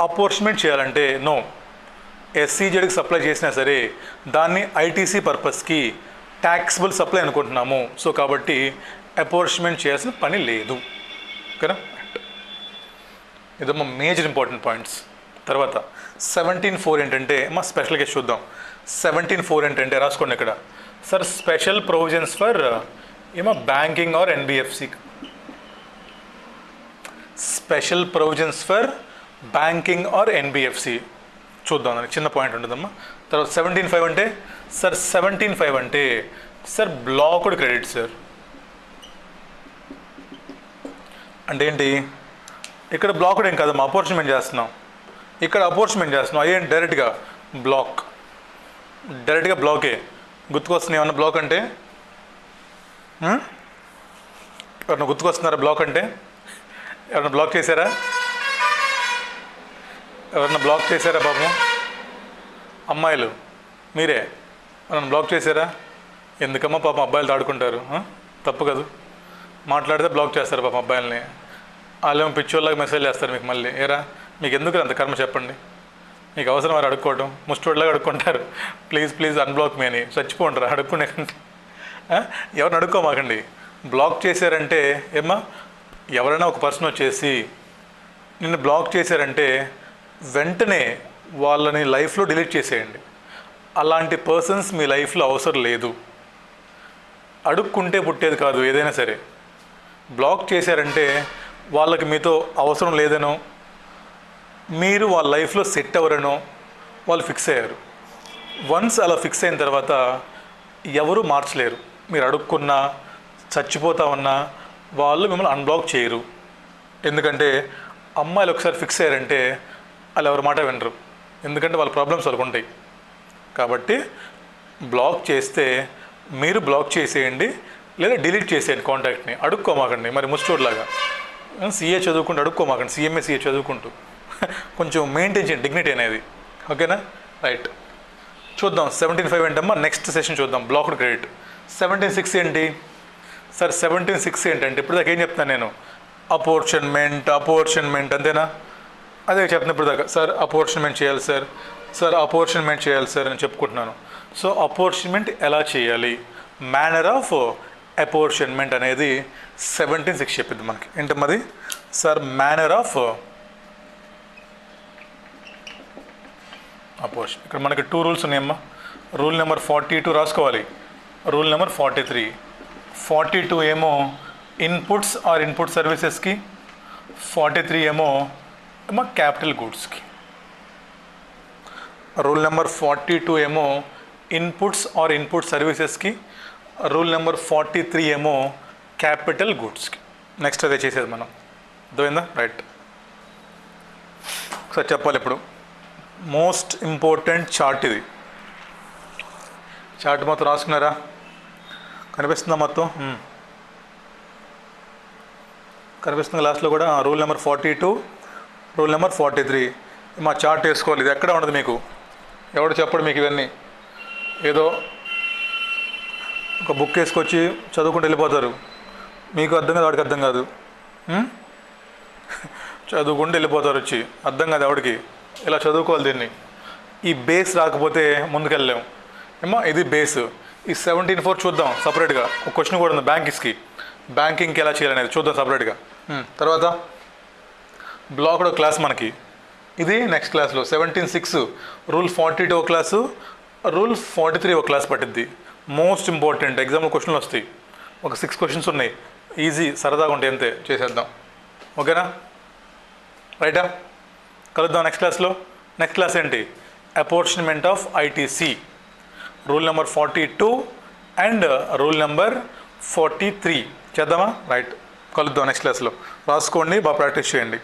అపోర్షన్మెంట్ చేయాలంటే నో. ఎస్సీజెడ్కి సప్లై చేసినా సరే దాన్ని ఐటీసీ పర్పస్కి ట్యాక్సిబుల్ సప్లై అనుకుంటున్నాము. సో కాబట్టి అపోర్షన్మెంట్ చేయాల్సిన పని లేదు. ఓకేనా? ఇదమ్మా మేజర్ ఇంపార్టెంట్ పాయింట్స్. తర్వాత 17(4) ఏంటంటే మా స్పెషల్ కేసు చూద్దాం. 17(4) ఏంటంటే రాసుకోండి ఇక్కడ. Sir special provisions for banking or NBFC. Special provisions for banking or NBFC చూద్దాం. దానికి చిన్న పాయింట్ ఉంటుందమ్మా. తర్వాత 17(5) అంటే సార్ 17(5) అంటే సార్ బ్లాక్డ్ క్రెడిట్ సార్. అంటే ఏంటి? ఇక్కడ బ్లాక్డ్ ఏం కాదమ్మా, అపోర్షన్మెంట్ చేస్తున్నాం. ఇక్కడ అపోర్షన్మెంట్ చేస్తున్నాం. అదేంటి? డైరెక్ట్గా బ్లాకే గుర్తుకొస్తున్నాయి. ఏమన్నా బ్లాక్ అంటే ఎవరన్నా గుర్తుకొస్తున్నారా? బ్లాక్ అంటే ఎవరన్నా బ్లాక్ చేశారా? ఎవరన్నా బ్లాక్ చేశారా పాపం? అమ్మాయిలు మీరే ఎవరన్నా బ్లాక్ చేశారా? ఎందుకమ్మా పాపం అబ్బాయిలు ఆడుకుంటారు, తప్పు కదా. మాట్లాడితే బ్లాక్ చేస్తారు పాపం అబ్బాయిలని. వాళ్ళేమో పిచ్చోళ్ళగా మెసేజ్ చేస్తారు మీకు. మళ్ళీ ఏరా మీకు ఎందుకు అంత కర్మ చెప్పండి? మీకు అవసరం వారు అడుక్కోవడం, ముష్టోళ్ళగా అడుక్కుంటారు. ప్లీజ్ అన్బ్లాక్ మీ అని చచ్చిపోంటారు అడుక్కునే కంటే. ఎవరిని అడుక్కోమాకండి. బ్లాక్ చేశారంటే ఎవరైనా ఒక పర్సన్ వచ్చేసి నిన్ను బ్లాక్ చేశారంటే వెంటనే వాళ్ళని లైఫ్లో డిలీట్ చేసేయండి. అలాంటి పర్సన్స్ మీ లైఫ్లో అవసరం లేదు. అడుక్కుంటే పుట్టేది కాదు ఏదైనా సరే. బ్లాక్ చేశారంటే వాళ్ళకి మీతో అవసరం లేదనో, మీరు వాళ్ళ లైఫ్లో సెట్ అవ్వరనో వాళ్ళు ఫిక్స్ అయ్యారు. వన్స్ అలా ఫిక్స్ అయిన తర్వాత ఎవరు మార్చలేరు. మీరు అడుక్కున్నా, చచ్చిపోతా ఉన్నా వాళ్ళు మిమ్మల్ని అన్బ్లాక్ చేయరు. ఎందుకంటే అమ్మాయిలు ఒకసారి ఫిక్స్ అయ్యారంటే వాళ్ళు ఎవరి మాట వినరు. ఎందుకంటే వాళ్ళ ప్రాబ్లమ్స్ వాళ్ళకు ఉంటాయి. కాబట్టి బ్లాక్ చేస్తే మీరు బ్లాక్ చేసేయండి, లేదా డిలీట్ చేసేయండి కాంటాక్ట్ని. అడుక్కోమాకండి మరి ముస్టోడ్లాగా. సీఏ చదువుకుంటూ అడుక్కోమాకండి. సీఏ చదువుకుంటూ కొంచెం మెయింటైన్ చేయండి డిగ్నిటీ అనేది. ఓకేనా? రైట్. చూద్దాం 17(5) ఏంటమ్మా నెక్స్ట్ సెషన్ చూద్దాం. Blocked credit. 17(6) ఏంటి సార్? 17(6) ఏంటంటే ఇప్పుడు దాకా ఏం చెప్తున్నాను నేను? అపోర్షన్మెంట్ అంతేనా? అదే చెప్తున్నా ఇప్పుడు దాకా. సార్ అపోర్షన్మెంట్ చేయాలి సార్ అని చెప్పుకుంటున్నాను. సో అపోర్షన్మెంట్ ఎలా చేయాలి, మేనర్ ఆఫ్ అపోర్షన్మెంట్ అనేది 17(6) చెప్పింది మనకి. ఏంటమ్మది సార్? Manner of apportioned. ఇక్కడ మనకి 2 రూల్స్ ఉన్నాయమ్మా. రూల్ నెంబర్ 42 రాసుకోవాలి, రూల్ నెంబర్ 43. 42 ఏమో ఇన్పుట్స్ ఆర్ ఇన్పుట్ సర్వీసెస్కి, 43 ఏమో క్యాపిటల్ గూడ్స్కి. రూల్ నెంబర్ 42 ఏమో ఇన్పుట్స్ ఆర్ ఇన్పుట్ సర్వీసెస్కి, రూల్ నెంబర్ 43 ఏమో క్యాపిటల్ గూడ్స్కి. నెక్స్ట్ అదే చేసేది మనం. అర్థమైందా? రైట్. ఒకసారి చెప్పాలి ఇప్పుడు. మోస్ట్ ఇంపార్టెంట్ చార్ట్ ఇది. చార్ట్ మొత్తం రాసుకున్నారా? కనిపిస్తుందా మొత్తం? కనిపిస్తుంది లాస్ట్లో కూడా. రూల్ నెంబర్ 42, రూల్ నెంబర్ 43 మా చార్ట్ వేసుకోవాలి. ఇది ఎక్కడ ఉండదు మీకు, ఎవడు చెప్పడు మీకు ఇవన్నీ. ఏదో ఒక బుక్ వేసుకొచ్చి చదువుకుంటూ వెళ్ళిపోతారు. మీకు అర్థం కాదు, వాడికి అర్థం కాదు. చదువుకుంటూ వెళ్ళిపోతారు వచ్చి, అర్థం కాదు ఎవడికి. ఇలా చదువుకోవాలి దీన్ని. ఈ బేస్ రాకపోతే ముందుకెళ్ళలేము. ఇది బేస్. ఈ 17(4) చూద్దాం సపరేట్గా. ఒక క్వశ్చన్ కూడా ఉంది బ్యాంకింగ్కి ఎలా చేయాలనేది చూద్దాం సపరేట్గా. తర్వాత బ్లాక్డ్ క్లాస్ మనకి. ఇది నెక్స్ట్ క్లాస్లో 17(6) రూల్ 42 ఒక క్లాసు, రూల్ 43 ఒక క్లాస్ పట్టిద్ది. మోస్ట్ ఇంపార్టెంట్ ఎగ్జామ్లో క్వశ్చన్లు వస్తాయి. ఒక 6 క్వశ్చన్స్ ఉన్నాయి. ఈజీ, సరదాగా ఉంటాయి, అంతే. చేసేద్దాం. ఓకేనా? రైటా? కలుద్దాం నెక్స్ట్ క్లాస్లో. నెక్స్ట్ క్లాస్ ఏంటి? Apportionment of ITC. Rule number 42 and rule number 43 చేద్దామా? రైట్. కలుద్దాం నెక్స్ట్ క్లాస్లో. రాసుకోండి, బాగా ప్రాక్టీస్ చేయండి.